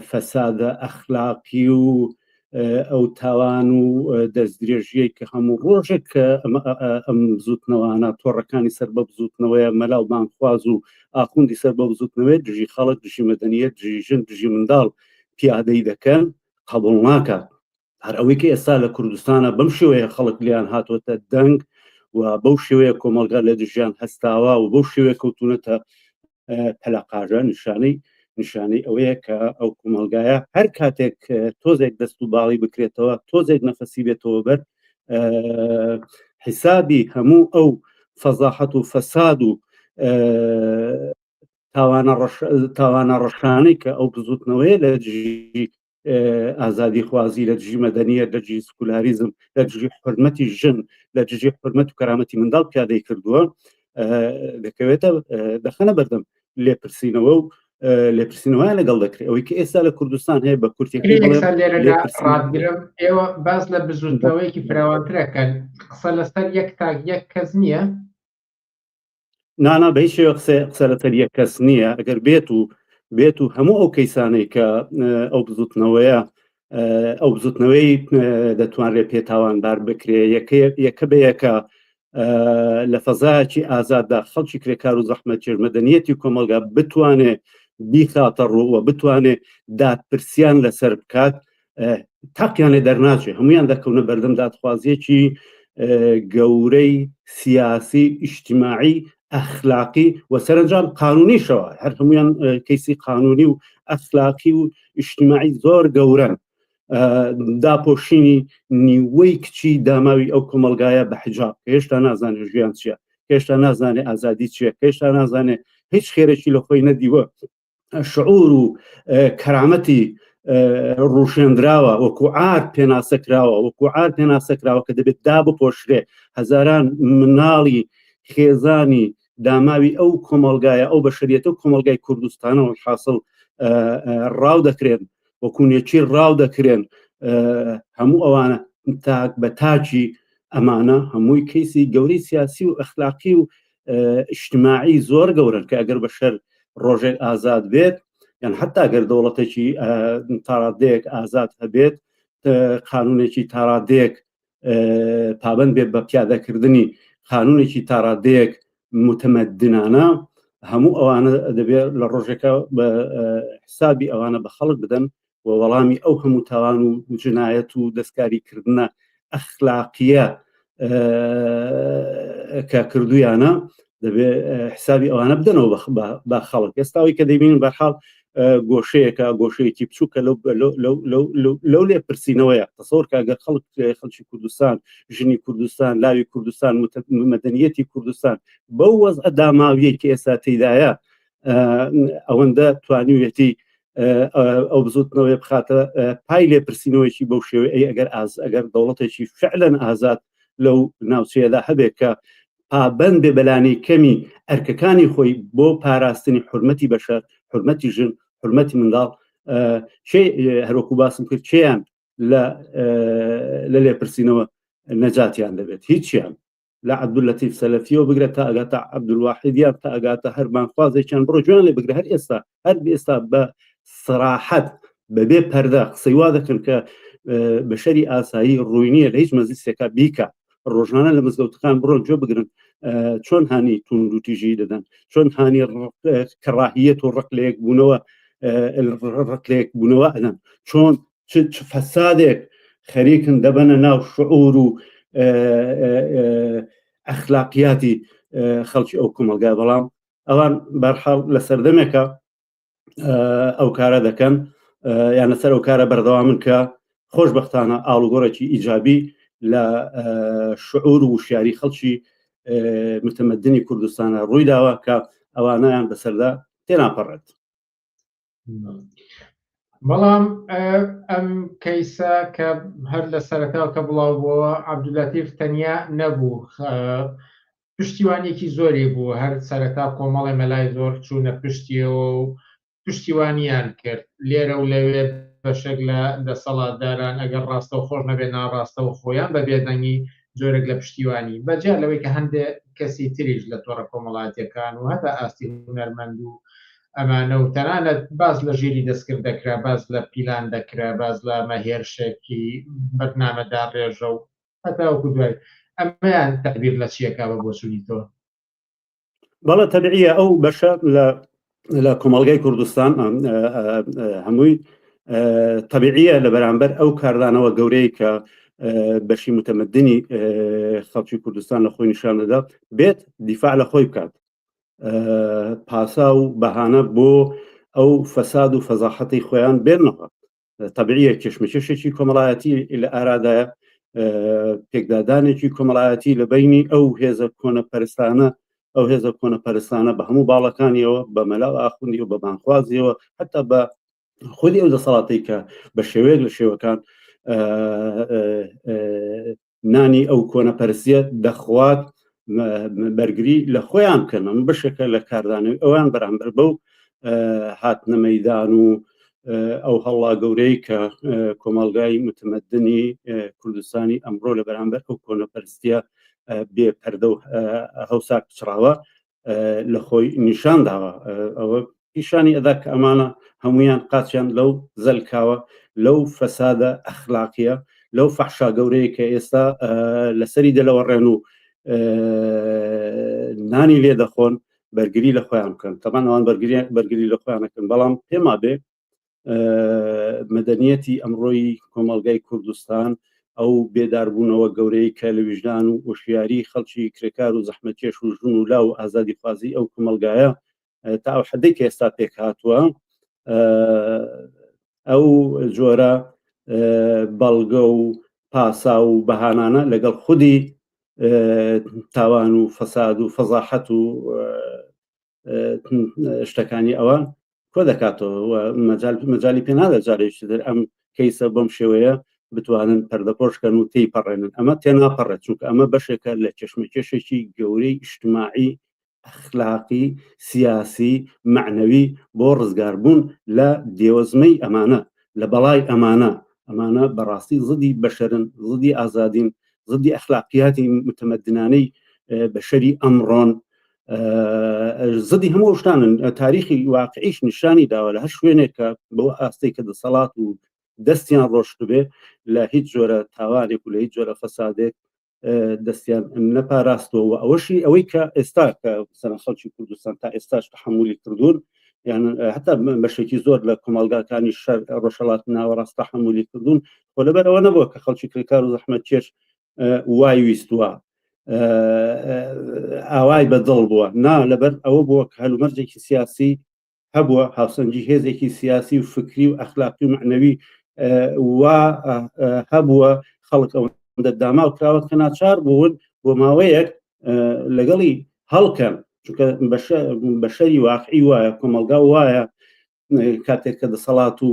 C: فەسادە ئەخلاقی و ئەو تاوان و دەستدرێژیەی کە هەموو ڕۆژێک کە ئەم بزوتنەوەانە تۆڕەکانی سەر بە بزوتنەوەیە مەلاو بانکخواز و ئاخوندی سەر بە بزوتنەوەی دژی خەڵک دژی مەدەنیەت دژی ژن دژی منداڵ پیادەی دەکەن قبوڵ ناکات هەر ئەوەی کە ئێستا لە کوردستانە بەم شێوەیە خەڵک لیان هاتوۆتە دەنگ و بەو شێوەیە کۆمەلگا لە دژیان هەستاوە و بەو شێوەیە کەوتونەتە پەلەقاژە نیشانەی ئەوەیە کە ئەو کۆمەلگایە هەر کاتێک تۆزێک دەست و باڵی بکرێتەوە تۆزێک نەفەسی بێتەوە بەر حیسابی هەموو ئەو فەزاحەت و فەساد و تاوانە ڕەشانەی کە ئەو بزوتنەوەی لە دژی ئازادی خوازی لە دژی مەدەنیەت لە دژی سکولاریزم لە دژی حرمەتی ژن لە دژی حرمەت و کەرامەتی منداڵ پیادەی کردووە دەکەوێتە دەخەنە بەردەم لێپرسینەوە و لێپرسینەوەیان لەگەڵ دەکرێت ئەوەی کە ئێستا لە کوردستان هەیە بە کورتێکی
A: ڕادگرم ئێوە باز لە بزوتنەوەیکی فراوانترەکەن قسە لەسەر یەک تاک یەک کەس نییە
C: نانا بەی شێوە قسە لەسەر یەک کەس نییە ئەگەر بێت و هەموو ئەو کەیسانەی کە ئەو بزوتنەوەی دەتوانرێت پێتاوانبار بکرێ یەکە بە یەکە لە فەزایەکی ئازاددا خەڵکی کرێکار و زەحمەت چێژ مەدەنیەتی کۆمەلگا بتوانێت بیخاتە ڕووە بتوانێت دادپرسیان لەسەر بکات تاقییانێ دەرناچێت هەمویان دەکەونە بەردەم دادخوازیەکی گەورەی سیاسی ئیجتیماعی ئەخلاقی و سەرنجام قانونیشەوە هەر هەمویان کەیسی قانونی و ئەخلاقی و ئیجتیماعی زۆر گەورەن داپۆشینی نیوەی کچی داماوی ئەو کۆمەلگایە بە حجاب هێشتا نازانێت ژیان چییە هێشتا نازانێت ئازادی چییە هێشتا نازانێت هیچ خێرەی لە خۆی نەدیوە شعور و کەرامەتی ڕوشێنراوە وەکو ئار پێناسەکراوە کە دەبێت دا بپۆشرێ هەزاران مناڵی خێزانی داماوی ئەو کۆمەلگایە ئەو بەشەریەتە کۆمەلگای کوردستانەوە حاصل ڕاو دەکرێن وەکوونێکی ڕاو دەکرێن هەموو ئەوانە تاک بە تاچی ئەمانە هەمووی کەیسی گەوری سیاسی و ئەخلاقی و اجتماعی زۆر گەورن کە ئەگەر بەشەر ڕۆژێک ئازاد بێت یان حتا گەر دەوڵەتێکی تاڕادەیەک ئازاد هەبێت قانونێکی تاڕادەیەک پابەند بێت بە پیادەکردنی قانونێکی تاڕادەیەک متمەدنانە هەموو ئەوانە دەبێت لە ڕۆژێکە بە حسابی ئەوانە بە خەڵک بدەن و وەڵامی ئەو هەموو تاوان و جنایەت و دەستکاریکردنە ئەخلاقیە کە کردویانە دەبێت حسابی ئەوانە بدەنەوە بە خەڵک ئێستاوی کە دەبینن بەرحاڵ گۆشەیەکە گۆشەیەکی بچووکە لەو لێپرسینەوەیە تەسەوڕ کە ئەگەر خەڵکی کوردستان ژنی کوردستان لاوی کوردستان مەدەنیەتی کوردستان بەو وەزعە داماویەی کە ئێستا تێدایە ئەوەندە توانیوێتی ئەو بزوتنەوەی بخاتە پای لێپرسینەوەیکی بەو شێوەیە ئەگەر دەوڵەتێکی فعلەن ئازاد لەو ناوچەیەدا هەبێت کە پابەند بێ بەلانی کەمی ئەرکەکانی خۆی بۆ پاراستنی حرمەتی بەشەر حرمەتی ژن حرمەتی منداڵ هەروەکو باسم کرد چیان لە لێپرسینەوە نەجاتیان دەبێت هیچیان لە عەبدولەتیف سەلەفیەوە بگرێت تا ئەگاتە عەبدولواحیدیان تا ئەگاتە هەرمانخوازێکیان بڕۆ جوان لێ بگرێ. هەر ئێستا بە سراحەت بەبێ پەردە قسەی وا دەکەن کە بەشەری ئاسایی ڕووی نییە لە هیچ مەزلیسێکا بیکە، ڕۆژانە لە مزگەوتەکان بڕۆن گوێ بگرن چۆن هانی توند و تیژی دەدەن، چۆن هانی کەڕاهیەت و ڕقلەیەک بوونەوە ئەدەن، چۆن چ فەسادێک خەریکن دەبەنە ناو شعور و ئەخلاقیاتی خەڵکی ئەو کۆمەلگا. بەڵام ئەوان بەرحاڵ لە سەردەمێکە ئەو کارە دەکەن یان لەسەر ئەو کارە بەردەوامن کە خۆشبەختانە ئاڵوگۆڕێکی ئیجابی لە شعور و وشیاری خەڵکی متمەدنی کوردستانە ڕووی داوە کە ئەوانەیان بەسەردا تێناپەڕێت.
A: بەڵام ئەم کەیسە کە هەر لە سەرەتاوە کە بڵاو بووەوە عەبدولەتیف تەنیا نەبوو، پشتیوانێکی زۆری بوو، هەر سەرەتا کۆمەڵی مەلای زۆر چوونە پشتیەوە و پشتیوانیان کرد لێرە و لەوێ بەشێک لە دەسەڵاتداران ئەگەر ڕاستەو خۆش نەبێ ناڕاستەوە خۆیان بە بێدەنگی جۆرێک لە پشتیوانی بەجیا لەوەی کە هەندێک کەسی تریش لە تۆڕە کۆمەڵاتیەکان و هەتا ئاستی هونەرمەند و ئەمانە و تەنانەت باز لە ژیری دەستکرد دەکرا، باز لە پیلان دەکرا، باز لە مەهێرشێکی بەرنامەدا ڕێژە و هەتا وەکو دوای ئەمەیان تەعبیر لە چیەکا بە بۆ چوونی تۆ؟
C: بەڵێ تەبیعیە ئەو بەشە لە کۆمەڵگای کوردستان هەمووی تەبیعیە لە بەرامبەر ئەو کاردانەوە گەورەی کە بەشی متمەدنی خەڵکی کوردستان لە خۆی نیشان دەدات بێت دیفاع لە خۆی بکات، پاسا و بەهانە بۆ ئەو فەساد و فەزاحەتی خۆیان بێنەوە. تەبیعیە کێشمەکێشێکی کۆمەڵایەتی لە ئارادایە، پێکدادانێکی کۆمەڵایەتی لە بینی ئەو هێزە کۆنەپەرستانە ئەو هێزە کۆنەپەرستانە بە هەموو باڵەکانیەوە بە مەلا و ئاخوندی و بە بانخوازیەوە حتا بە خودی ئەو دەسەڵاتی کە بە شێوەیەک لە شێوەکان نانی ئەو کۆنەپەرستیە دەخوات بەرگری لە خۆیان بکەن. بەشێکە لە کاردانەوەی ئەوان بەرامبەر بەو هاتنە مەیدان و ئەو هەڵا گەورەی کە کۆمەڵگای متمەدنی کوردستانی ئەمڕۆ لە بەرامبەر ئەو کۆنەپەرستیە بێ پەردە و هەوساک پچراوە لە خۆی نیشان داوە. ئەوە پیشانی ئەدا کە ئەمانە هەمویان قاچیان لەو زەلکاوە، لەو فەسادە ئەخلاقیە، لەو فەحشا گەورەیە کە ئێستا لەسەری دەلەوەڕێن و نانی لێ دەخۆن بەرگری لە خۆیان بکەن. تەمان ئەوان بەرگری لە خۆیانەکەن، بەڵام پێما بێ مەدەنیەتی ئەمڕۆی کۆمەڵگای کوردستان ئەو بێداربوونەوە گەورەی کە لە ویژدان و وشیاری خەڵکی کرێکار و زەحمەتکێش و ژون و لا و ئازادی خوازی ئەو کۆمەلگایە تا ئەو حەدەی کە ئێستا پێک هاتووە ئەو جۆرە بەڵگە و پاسا و بەهانانە لەگەڵ خودی تاوان و فەساد و فەزاحەت و شتەکانی ئەوان کۆ دەکاتەوە. مەجالی پێ نادە جارێکی تر ئەم کەیسە بەم شێوەیە بتوانن پەردەپۆشکەن و تێی پەڕێنن. ئەمە تێناپەڕێت، چونکە ئەمە بەشێکە لە کێشمەکێشێکی گەورەی ئیجتیماعی، ئەخلاقی، سیاسی، معنەوی بۆ ڕزگاربوون لە دێوەزمەی ئەمانە، لە بەڵای ئەمانە بەڕاستی زدی بەشەرن، زدی ئازادین، زدی ئەخلاقیاتی متمەدنانەی بەشەری ئەمڕۆن، زدی هەموو شتانن. تاریخی واقعیش نیشانی داوە لە هەر شوێنێکە بۆ ئاستەی کە دەسەڵات و دەستیان ڕۆشت بێ لە هیچ جۆرە تاوانێک و لە هیچ جۆرە فەسادێک دەستیان نەپاراستەوە. ئەوەشی ئەوەی کە ئێستا کە سەران خەڵکی کوردستان تا ئێستاش تەحمولی کردوون، یان حتا بەشێکی زۆر لە کۆمەلگاکانی شەر ڕۆژهەڵات ناوەڕاست تەحمولی کردوون، خۆ لەبەرەوە نەبووە کە خەڵکی کرێکار و زەحمەتکێش وای ویستووە ئاوای بەدڵ بووە، نا لەبەر ئەوە بووە کە هەلومەرجێکی سیاسی هەبووە، هاوسەنگی هێزێکی سیاسی و فکری و ئەخلاقی و معنەوی وا هەبووە، خەڵک ئەوەندە داماو کراوە کە ناچار بوون بۆ ماوەیەک لەگەڵی هەڵکەن، چونکە بەشەری واقعی وایە، کۆمەلگا وایە کاتێک کە دەسەڵات و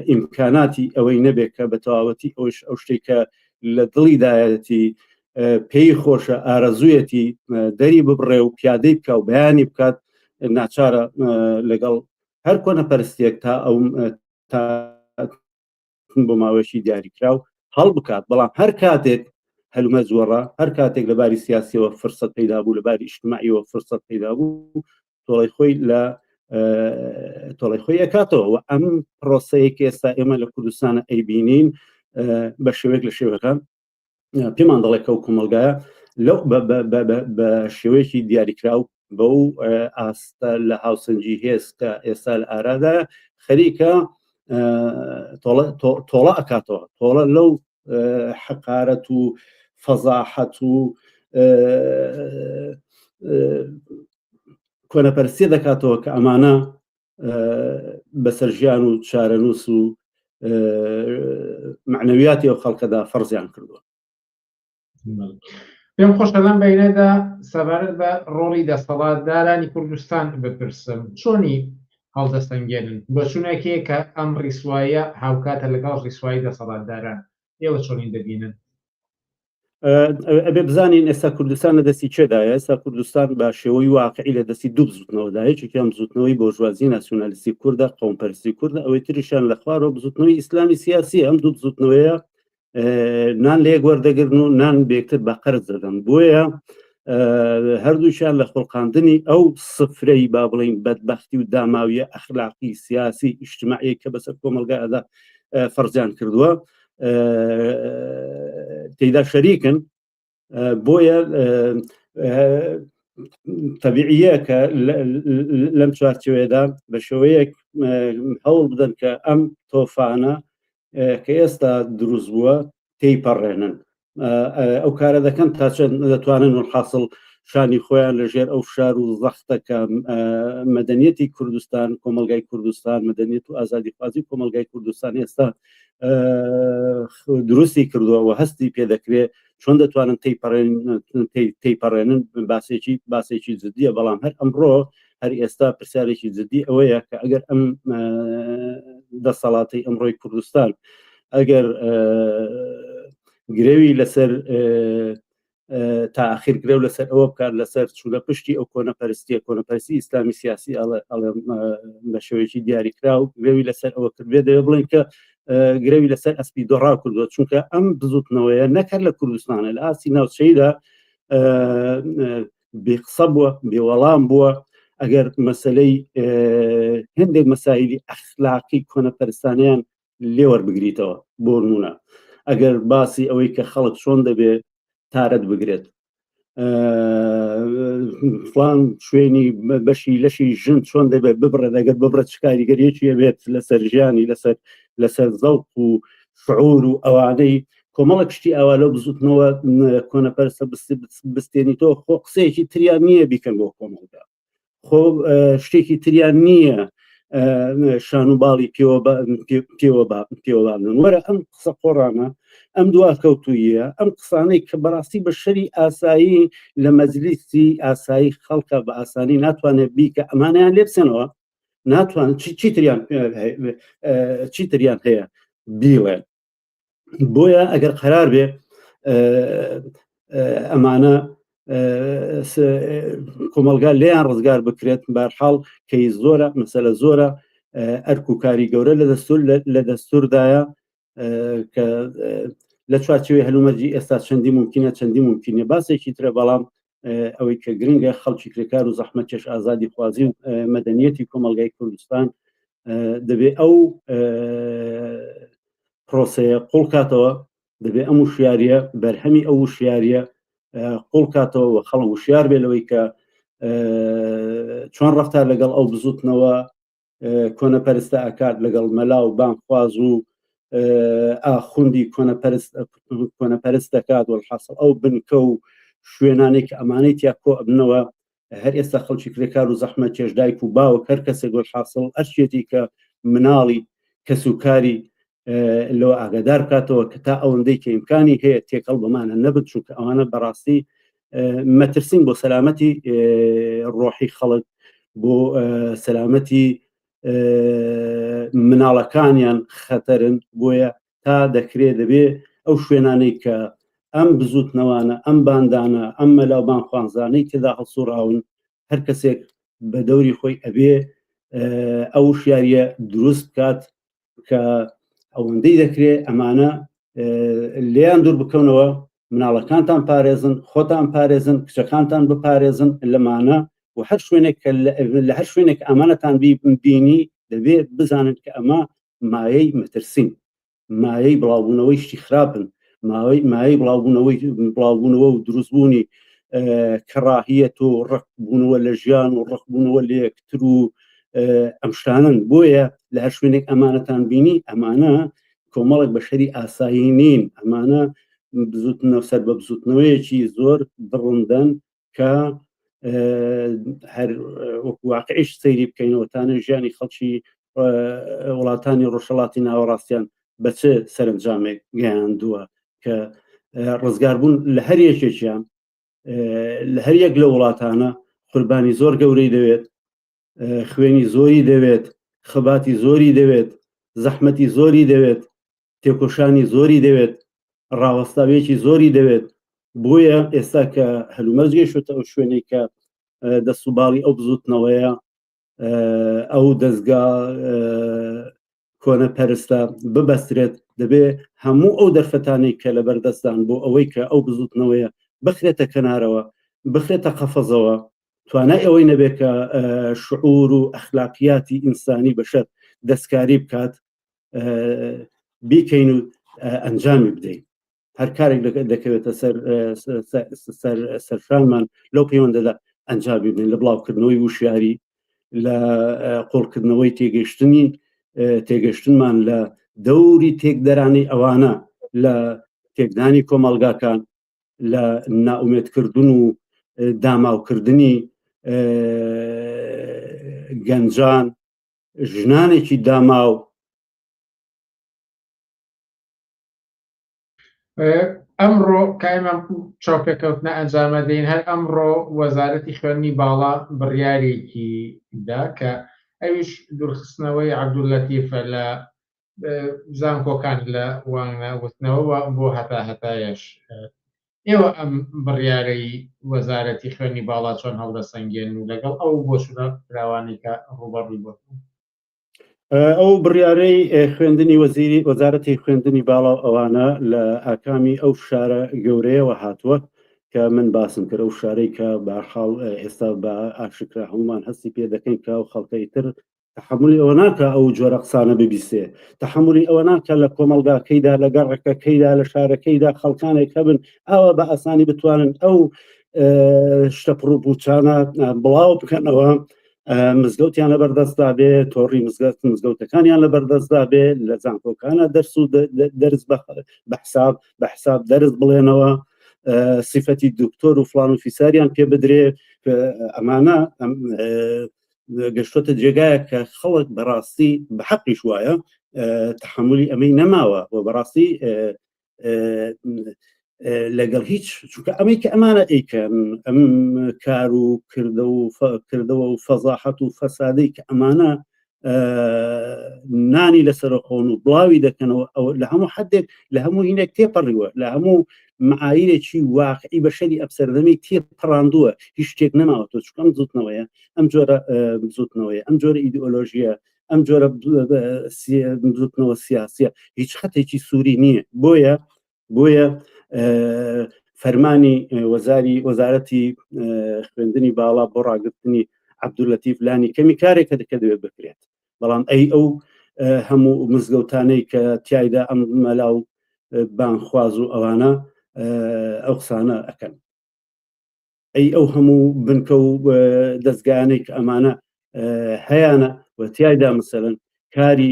C: ئیمکاناتی ئەوەی نەبێت کە بە تەواوەتی ئەو شتێک کە لە دڵیدایەتی پێی خۆشە ئارەزوویەتی دەری ببڕێ و پیادەی بکە و بەیانی بکات، ناچارە لەگەڵ هەر کۆنەپەرستێک تا ئەو بۆ ماوەیەکی دیاریکراو هەڵ بکات. بەڵام هەر کاتێک هەلومە زۆڕە هەر کاتێک لەباری سیاسیەوە فرسەت پەیدا بوو لەباری ئیجتماعیەوە فرسەت پەیدا بوو تۆڵی خۆی لە تۆڵی خۆی ئەکاتەوە و ئەم پرۆسەیەکی ئێستا ئێمە لە کوردستانە ئەیبینین بە شێوەیەک لە شێوەکان پێمان دەڵێ کە ئەو کۆمەلگایە لەو بە شێوەیەکی دیاریکراو بەو ئاستە لە هاوسەنجی هێز کە ئێستا لە ئارادایە خەریکە تۆڵە ئەکاتەوە تۆڵە لەو حقارەت و فەزاحەت و کۆنەپەرستی دەکاتەوە کە ئەمانە بەسەر ژیان و چارەنووس و معنەویاتی ئەو خەڵکەدا فەرزیان کردووە.
A: پێم خۆشە لەم بەینەدا سەبارەت بە ڕۆڵی دەسەڵاتدارانی کوردستان بپرسم چۆنی هەڵدەستەنگێنن بە چونەکەیە کە ئەم ڕیسوایە هاوکاتە لەگەڵ ڕیسوایی دەسەڵاتداران ئێوە چۆنین دەبینن؟
C: ئەبێ بزانین ئێستا کوردستان لە دەستی چێدایە ئێستا کوردستان بە شێوەی واقعی لە دەستی دوو بزوتنەوەدایە یەکێکیان بزوتنەوەی بۆژوازی ناسیۆنالیستی کوردە قەومپەرستی کوردە ئەوەی تریشیان لە خوارەوە بزوتنەوەی ئیسلامی سیاسی ئەم دوو بزوتنەوەیە نان لێک وەردەگرن و نان بێکتر بە قەرز دەدەن بۆیە هەردووشیان لە خۆڵقاندنی ئەو سفرەی با بڵین بەدبەختی و داماویە ئەخلاقی سیاسی ئیجتماعی کە بەسەر کۆمەلگایەدا فەرزیان کردووە تێیدا شەریکن بۆیە تەبیعیە کە لەم چوارچێوەیەدا بە شێوەیەک هەوڵ بدەن کە ئەم تۆفانە کە ئێستا دروست بووە تێیپەڕێنن ئەو کارە دەکەن تا چەند دەتوانن حاصل شانی خۆیان لەژێر ئەو شار و زەختەکە مەدەنیەتی کوردستان کۆمەلگای کوردستان مەدەنیەت و ئازادیخوازی کۆمەلگای کوردستان ئێستا دروستی کردووە و هەستی پێدەکرێت چۆن دەتوانن تێیپەڕێنن باسێکی جددیە بەڵام هەر ئەمڕۆ هەر ئێستا پرسیارێکی جددی ئەوەیە کە ئەگەر ئەم دەسەڵاتی ئەمڕۆی کوردستان ئەگەر گرێوی لەسەر تاخیر گرێو لەسەر ئەوە بکات لەسەر چوونە پشتی ئەو کۆنەپەرستی ئیسلامی سیاسی بە شێوەیەکی دیاریکرا و گرێوی لەسەر ئەوە کردوێ دەوێ بڵین کە گرێوی لەسەر ئەسپی دۆڕا کردووە چونکە ئەم بزوتنەوەیە نەکرد لە کوردستانە لە ئاسی ناوچەیدا بێقسە بووە بێوەڵام بووە ئەگەر مەسەلەی هەندێک مەسایلی ئەخلاقی کۆنەپەرستانیان لێوەربگریتەوە بۆ نمونە ئەگەر باسی ئەوەی کە خەڵک چۆن دەبێت تارەت بگرێت فلان شوێنی بەشی لەشی ژن چۆن دەبێت ببڕێت ئەگەر ببڕێت چ کاریگەریەکی هەبێت لەسەر ژیانی لەسەر زەوق و شعور و ئەوانەی کۆمەڵک شتی ئەوە لەو بزوتنەوە کۆنەپەرستە بستێنیتەوە خۆ قسەیەکی تریان نییە بیکەن بۆ کۆمەڵگا خۆ شتێکی تریان نییە شان و باڵی پێوەبانن وەرە ئەم قسە قۆڕانە ئەم دواکەوتویە ئەم قسانەی کە بەڕاستی بە شەری ئاسایی لە مەجلیسی ئاسایی خەڵکە بە ئاسانی ناتوانێت بیکە ئەمانیان لێ بسێنەوە ناتوانن چیتریان هەیە بیڵێن بۆیە ئەگەر قەرار بێ ئەمانە کۆمەلگا لێیان ڕزگار بکرێت بەرحاڵ کەی زۆرە مەسەلە زۆرە ئەرک و کاری گەورە لە دەستوردایە کە لە چوارچێوەی هەلومەرجی ئێستا چەندی ممکنە باسێکی ترە بەڵام ئەوەی کە گرنگە خەڵکی کرێکار و زەحمەتکێش ئازادی خوازی و مەدەنیەتی کۆمەلگای کوردستان دەبێ ئەو پرۆسەیە قوڵ کاتەوە دەبێ ئەم وشیاریە بەرهەمی ئەو وشیاریە قوڵ کاتەوە و خەڵک وشیار بێ لەوەی کە چۆن ڕەفتار لەگەڵ ئەو بزوتنەوە کۆنەپەرستە ئاکات لەگەڵ مەلا و بانخواز و ئاخوندی کۆنەپەرست دەکات وەڵحاصڵ ئەو بنکە و شوێنانێک ئەمانەی تیا کۆ ئەبنەوە هەر ئێستا خەڵکی کرێکار و زەحمەت کێش دایک و باوک هەر کەسێک وەڵحاصڵ ئەشێتی کە مناڵی کەسوکاری لەوە ئاگادار بکاتەوە کە تا ئەوەندەی کە ئیمکانی هەیە تێکەڵ بمانە نەبن چونکە ئەوانە بەڕاستی مەترسین بۆ سەلامەتی ڕۆحی خەڵک بۆ سەلامەتی مناڵەکانیان خەتەرن بۆیە تا دەکرێت دەبێ ئەو شوێنانەی کە ئەم بزوتنەوانە ئەم باندانە ئەم مەلا و بانخوازانەی تێدا هەڵسوڕاون هەر کەسێک بە دەوری خۆی ئەبێ ئەو شیاریە دروست بکات کە ئەوەندەی دەکرێت ئەمانە لێیان دوور بکەونەوە مناڵەکانتان پارێزن، خۆتان پارێزن، کچەکانتان بپارێزن لەمانە و هەر شوێنێک لە هەر شوێنێک ئەمانەتان بینی دەبێت بزانن کە ئەمە مایەی مەترسین، مایەی بڵاوبوونەوەی شتی خراپن، مایەی بڵاوبوونەوە و دروستبوونی کەڕاهیەت و ڕقبوونەوە لە ژیان و ڕقبوونەوە لە یەکتر و ئەم شتانن. بۆیە لە هەر شوێنێک ئەمانەتان بینی ئەمانە کۆمەڵێک بەشەری ئاسایی نین، ئەمانە بزوتنەوە سەر بە بزوتنەوەیەکی زۆر بڕندەن کە هەر واقعیش سەیری بکەینەوەتانە ژیانی خەڵکی وڵاتانی ڕۆژهەڵاتی ناوەڕاستیان بە چه سەرنجامێک گەیاندووە کە ڕزگاربوون لە هەر یەکێکیان لە هەر یەک لە وڵاتانە قوربانی زۆر گەورەی دەوێت، خوێنی زۆری دەوێت، خەباتی زۆری دەوێت، زەحمەتی زۆری دەوێت، تێکۆشانی زۆری دەوێت، ڕاوەستاوێکی زۆری دەوێت. بۆیە ئێستا کە هەلومەرج گەیشتە ئەو شوێنەی کە دەسوباڵی ئەو بزوتنەوەیە، ئەو دەستگا کۆنە پەرستە ببەسترێت، دەبێ هەموو ئەو دەرفەتانی کە لە بەردەستدان بۆ ئەوەی کە ئەو بزوتنەوەیە بخرێتە کەنارەوە، بخرێتە قەفەزەوە، توانای ئەوەی نەبێت کە شعور و ئەخلاقیاتی ئینسانی بەشەر دەستکاری بکات، بیکەین و ئەنجامی بدەین. هەر کارێک دەکەوێتە سەرشانمان لەو پەیوەندەدا ئەنجامی بدەین لە بڵاوکردنەوەی وشیاری، لە قوڵکردنەوەی تێگەشتنمان لە دەوری تێکدەرانی ئەوانە، لە تێکدانی کۆمەڵگاکان، لە ناومێدکردن و داماوکردنی گەنجان، ژنانێکی داماو.
A: ئەمڕۆ کایمان چاوپێکەوتنە ئەنجامەدەین. هەر ئەمڕۆ وەزارەتی خوێندنی باڵا بڕیارێکی دا کە ئەویش دوورخستنەوەی عەبدولەتیفە لە زانکۆکان لە وانگوتنەوە بۆ هەتایەش. ئێوە ئەم بڕیارەی وەزارەتی خوێندنی باڵا چۆن هەڵدەسەنگێن و لەگەڵ ئەو بۆچونە فراوانی کە ڕوبەڕووی بۆ
C: ئەو بڕیارەی خوێندنی وەزارەتی خوێندنی باڵا ئەوانە لە ئاکامی ئەو شارە گەورەیەوە هاتووە کە من باسم کرد، ئەو شارەی کە باحاڵ ئێستا بە ئاشکرا هەمومان هەستی پێ دەکەین کە ئەو خەڵکەی تر تحملی ئەوە ناکە ئەو جۆرە قسانە ببیستێ، تحملی ئەوە ناکە لە کۆمەڵگاکەیدا لە گەڕەکەکەیدا لە شارەکەیدا خەڵکانێک هەبن ئەوە بە ئاسانی بتوانن ئەو شتە پڕوپوچانە بڵاو بکەنەوە، مزگەوتیان لە بەردەستدا بێ، تۆڕی مزگەوتەکانیان لە بەردەستدا بێ، لە زانکۆکانە دەرس و دەرس بە حساب دەرس بڵێنەوە، سیفەتی دکتۆر و فلان و فیساریان پێ بدرێ. ئەمانە گەشتۆتە جێگایە کە خەڵک بەڕاستی بە حەقیش وایە تحملی ئەمەی نەماوە و بەڕاستی لەگەڵ هیچ چونکە ئەمەی کە ئەمانە ئەیکەن ئەم کار و کردەوە و فەزاحەت و فەسادەی کە ئەمانە نانی لەسەرخۆن و بڵاوی دەکەنەوە، ئەو لە هەموو حدێک لە هەموو هینێک تێپەڕیوە، لە هەموو معایرێکی واقعی بەشەری ئەفسەردەمی تێپەڕاندووە، هیچ شتێک نەماوەتەوە. چونکە ئەم بزوتنەوەیە، ئەم جۆرە بزوتنەوەیە، ئەم جۆرە ئیدئۆلۆژیە، ئەم جۆرە بزوتنەوە سیاسیە هیچ خەتێکی سووری نییە. بۆیە فەرمانی وەزارەتی خوێندنی باڵا بۆ ڕاگررتنی عەبدولەتیف لانی کەمی کارێکە دەکە دەوێت بکرێت، بەڵام ئەو هەموو مزگەوتانەی کە تیایدا ئەم مەلاو بانخواز و ئەوانە ئەو قسانە ئەکەن، ئەو هەموو بنکە و دەستگایانەی کە ئەمانە هەیانە و تیایدا مەسەلەن کاری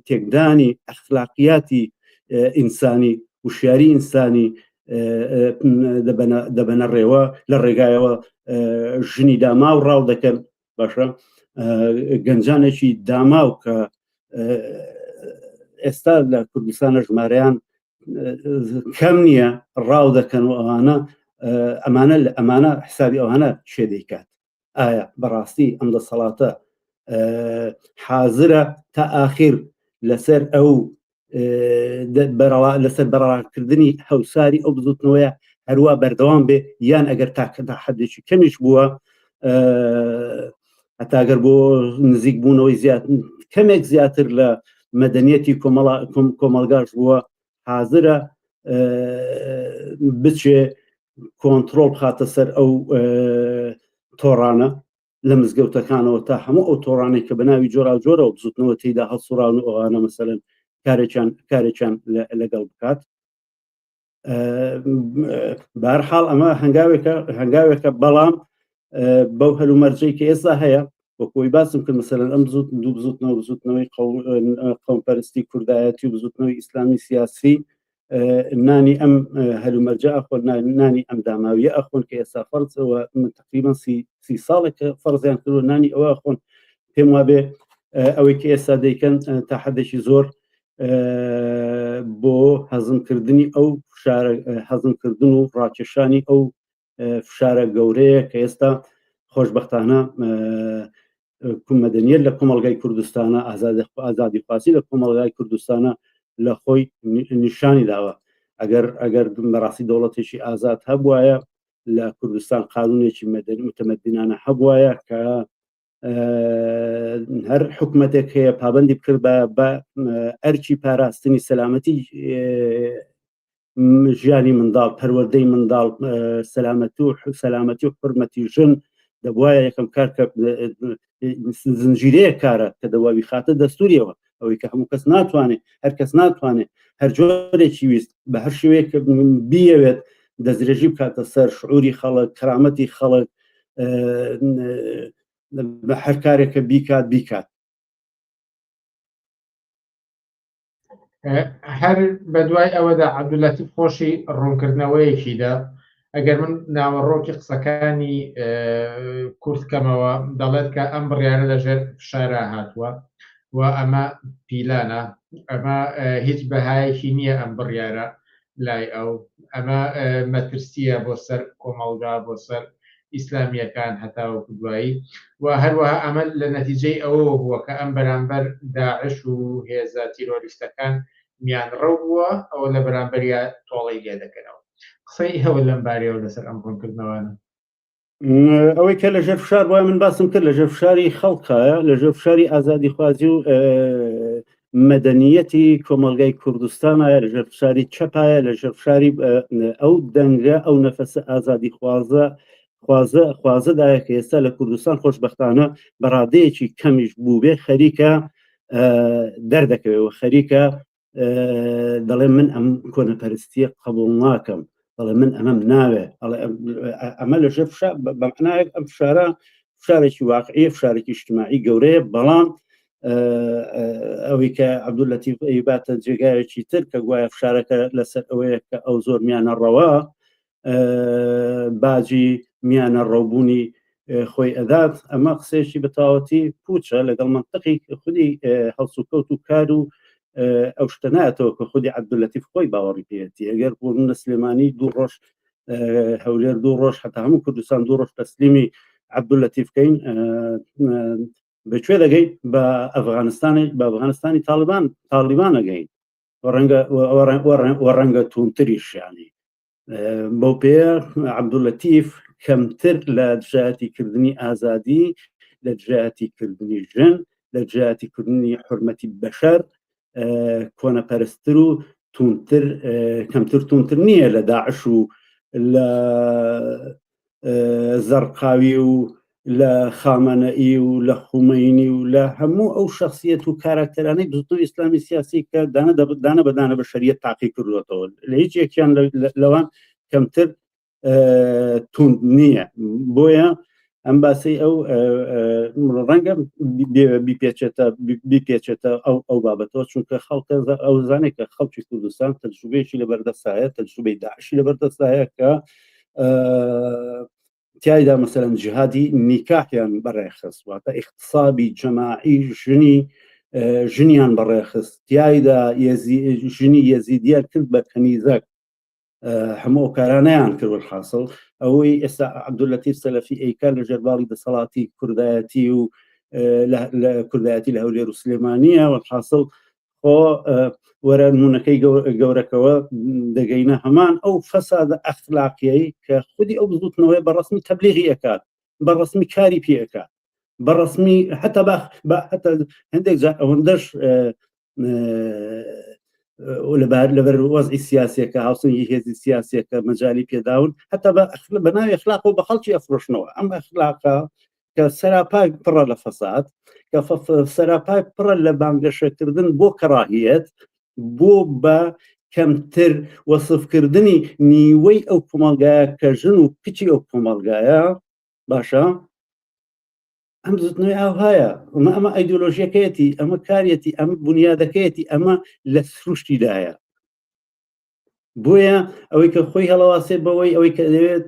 C: تێکدانی ئەخلاقیاتی ئینسانی، وشیاری ئینسانی دەبەنە ڕێوە، لە ڕێگایەوە ژنی داماو ڕاو دەکەن، باشە گەنجانێکی داماو کە ئێستا لە کوردستانە ژمارەیان کەم نییە ڕاو دەکەن و ئەمانە حسابی ئەوانە شێ دەیکات. ئایا بەڕاستی ئەم دەسەڵاتە حازرە تا ئاخیر لەسەر ئەو لەسەر بەڕاکردنی هەوساری ئەو بزوتنەوەیە هەروە بەردەوام بێ، یان ئەگەر تاکەدا حەدێکی کەمیش بووە هەتاگەر بۆ نزیک بوونەوەی کەمێک زیاتر لە مەدەنیەتی کۆمەلگاش بووە، حازرە بچێ کۆنتترۆل خاتە سەر ئەو تۆڕانە لە مزگەوتەکانەوە تا هەموو ئەو تۆڕانێک کە بەناوی جۆرا جۆرەوە بزوتنەوە تێیدا هەڵسوڕان و ئەوانە مەسەلەن کارێکیان لەگەڵ بکات. بەهەرحاڵ ئەمە هەنگاوێکە بەڵام بەو هەلومەرجەی کە ئێستا هەیە وەکۆی باسم کرد مەسەلەن ئەم دوو بزوتنەوەی قەومپەرستی کوردایەتی و بزوتنەوەی ئیسلامی سیاسی نانی ئەم هەلومەرجە ئەخۆن نانی ئەم داماویە ئەخۆن کە ئێستا فەرزەوە من تقریبا 30 ساڵێک فەرزیان کردو نانی ئەوە ئەخۆن پێم وابێ ئەوەی کە ئێستا دەیکەن تا حەدێکی زۆر بۆ هەزمکردنی ئەو هەزمکردن و ڕاکێشانی ئەو فشارە گەورەیە کە ئێستا خۆشبەختانە مەدەنیەت لە کۆمەڵگای کوردستانە ئازادی خواسی لە کۆمەڵگای کوردستانە لە خۆی نیشانی داوە. ئەگەر بەڕاستی دەوڵەتێکی ئازاد هەبوایە لە کوردستان قانونێکی مەدەنی متەمەدینانە هەبوایە کە هەر حکومەتێک هەیە پابندی بکرد بە ئەرکی پاراستنی سەلامەتی ژیانی منداڵ پەروەردەی منداڵ سەلامەتی و حرمەتی ژن دەبوایە یەکەم کار زنجیرەیە کارە کە دەواوی خاتە دەستوریەوە ئەوەی کە هەموو کەس ناتوانێت هەر کەس ناتوانێت هەر جۆرێکی ویست بە هەر شوەیەک بیەوێت دەستدرێژی بکاتە سەر شعوری خەڵک کرامەتی خەڵک بە هەر کارێکە بیکات.
A: هەر بە دوای ئەوەدا عەبدولەتیف خۆشی ڕوونکردنەوەیەکیدا ئەگەر من ناوەڕۆکی قسەکانی کورد کەمەوە دەڵێت کە ئەم بڕیارە لەژێر فشارە هاتووە و ئەمە پیلانە، ئەمە هیچ بەهایەکی نییە ئەم بڕیارە لای ئەو، ئەمە مەترسیە بۆ سەر کۆمەڵگا بۆ سەر ئیسلامیەکان هەتاوەکو دوایی و هەروەها ئەمە لە نەتیجەی ئەوە بووە کە ئەم بەرامبەر داعش و هێزە تیرۆریستەکان میان ڕەو بووە ئەوە لە بەرامبەریە تۆڵەی لێ دەکەنەوە. قسەی هەوە لەم بارەیەوە لەسەر ئەم ڕوونکردنەوەانە
C: ئەوەی کە لەژێر فشار وایە من باسم کرد لەژێر فشاری خەڵکایە لەژێر فشاری ئازادی خوازی و مەدەنیەتی کۆمەڵگای کوردستانایە لەژێر فشاری چەپایە لەژێر فشاری ئەو دەنگە ئەو نەفەسە ئازادی خوازەدایە کە ئێستا لە کوردستان خۆشبەختانە بەڕادەیەکی کەمیش بوو بێ خەریکە دەردەکەوێەوە خەریکە دەڵێ من ئەم کۆنەپەرستیە قبوڵ ناکەم دەڵێ من ئەمەم ناوێ ئەمە لەژێر بەمعنایەک ئەم فشارێکی واقعیە فشارێکی اجتماعی گەورەیە بەڵام ئەوەی کە عەبدولەتیف ئەیباتە جێگایەکی تر کە گوایە فشارەکە لەسەر ئەوەیە کە ئەو زۆر میانە ڕەوە باجی میانە ڕەوبوونی خۆی ئەدات ئەمە قسێکی بەتاوەتی پوچە لەگەڵ منطقی خودی هەڵسوکەوت و کار و ئەو شتە نایەتەوە کە خودی عەبدولەتیف خۆی باوەڕی پێێتی ئەگەر بۆ منە سلێمانی دوو ڕۆژ هەولێر دوو ڕۆژ هەتا هەموو کوردستان دوو ڕۆژ تەسلیمی عەبدولەتیفکەین بەکوێ دەگەین بە ئەفغانستانی تاڵیبان ئەگەین ڕەنگە توونتریش یانی بەو پێ عەبدولەتیف کەمتر لە دژایەتیکردنی ئازادی لە دژایەتیکردنی ژن لە دژایەتیکردنی حورمەتی بەشەر کۆنەپەرستتر و کەمتر تونتر نییە لە داعش و لە زەرقاوی و لە خامەنەئی و لە خومەینی و لە هەموو ئەو شخصیەت و کاراکتەرانەی بزوتنەوەی ئیسلامی سیاسی کە دانە بەدانە بە شەریعەت تاقی کردوێتەوە لە هیچ یەکیان لەوان کەمتر توند نییە بۆیە ئەم باسی ئەو ڕەنگە بیپێچێتە ئەو بابەتەوە چونکە خەڵکە ئەو زانێت کە خەڵکی کوردستان تەجروبەیەکی لەبەردەستایە تەجروبەی داعشی لەبەردەستایە کە تایدا مەسەلەن جیهادی نیکاحیان بەڕێخست واتە اقتصابی جەماعی ژنیان بەڕێخست تایدا ژنی یەزیدیان کرد بە کەنیزەک هەموو کارانەیان کرد حاصل ئەوەی ئێستا عەبدولەتیف سەلەفی ئەیکا لە ژێرباڵی دەسەڵاتی کوردایەتی و کوردایەتی لە هەولێر و سلێمانیە حاصل خۆ وەرە نمونەکەی گەورەکەوە دەگەینە هەمان ئەو فەسادە ئەخلاقیەی کە خودی ئەو بزوتنەوەی بەڕەسمی تەبلیغی ئەکات بەڕەسمی کاری پێ ئەکات بەڕەسمی حتا هەندێک ئەوەندەش لەبەر وەزعی سیاسیەکە هاوسنگی هێزی سیاسیەکە مەجای پێداون هەتا بە ناوی ئەخلاق و بە خەڵکی ئەفرۆشنەوە ئەم ئەخلاقە کە سەراپای پڕە لە فەساد کە سەراپای پڕە لە بانگەشەکردن بۆ کەڕاهیەت بۆ بە کەمتر وەسفکردنی نیوەی ئەو کۆمەڵگایە کە ژن و پچی ئەو کۆمەڵگایە باشە ئەم زوتنەوەی ئاوهایە ئەمە ئەیدۆلۆژیەکەیەتی ئەمە کارێتی ئەمە بنیادەکەیەتی ئەمە لە سروشتیدایە بۆیە ئەوەی کە خۆی هەڵەواسێ بەوەی ئەوەی کە دەوێت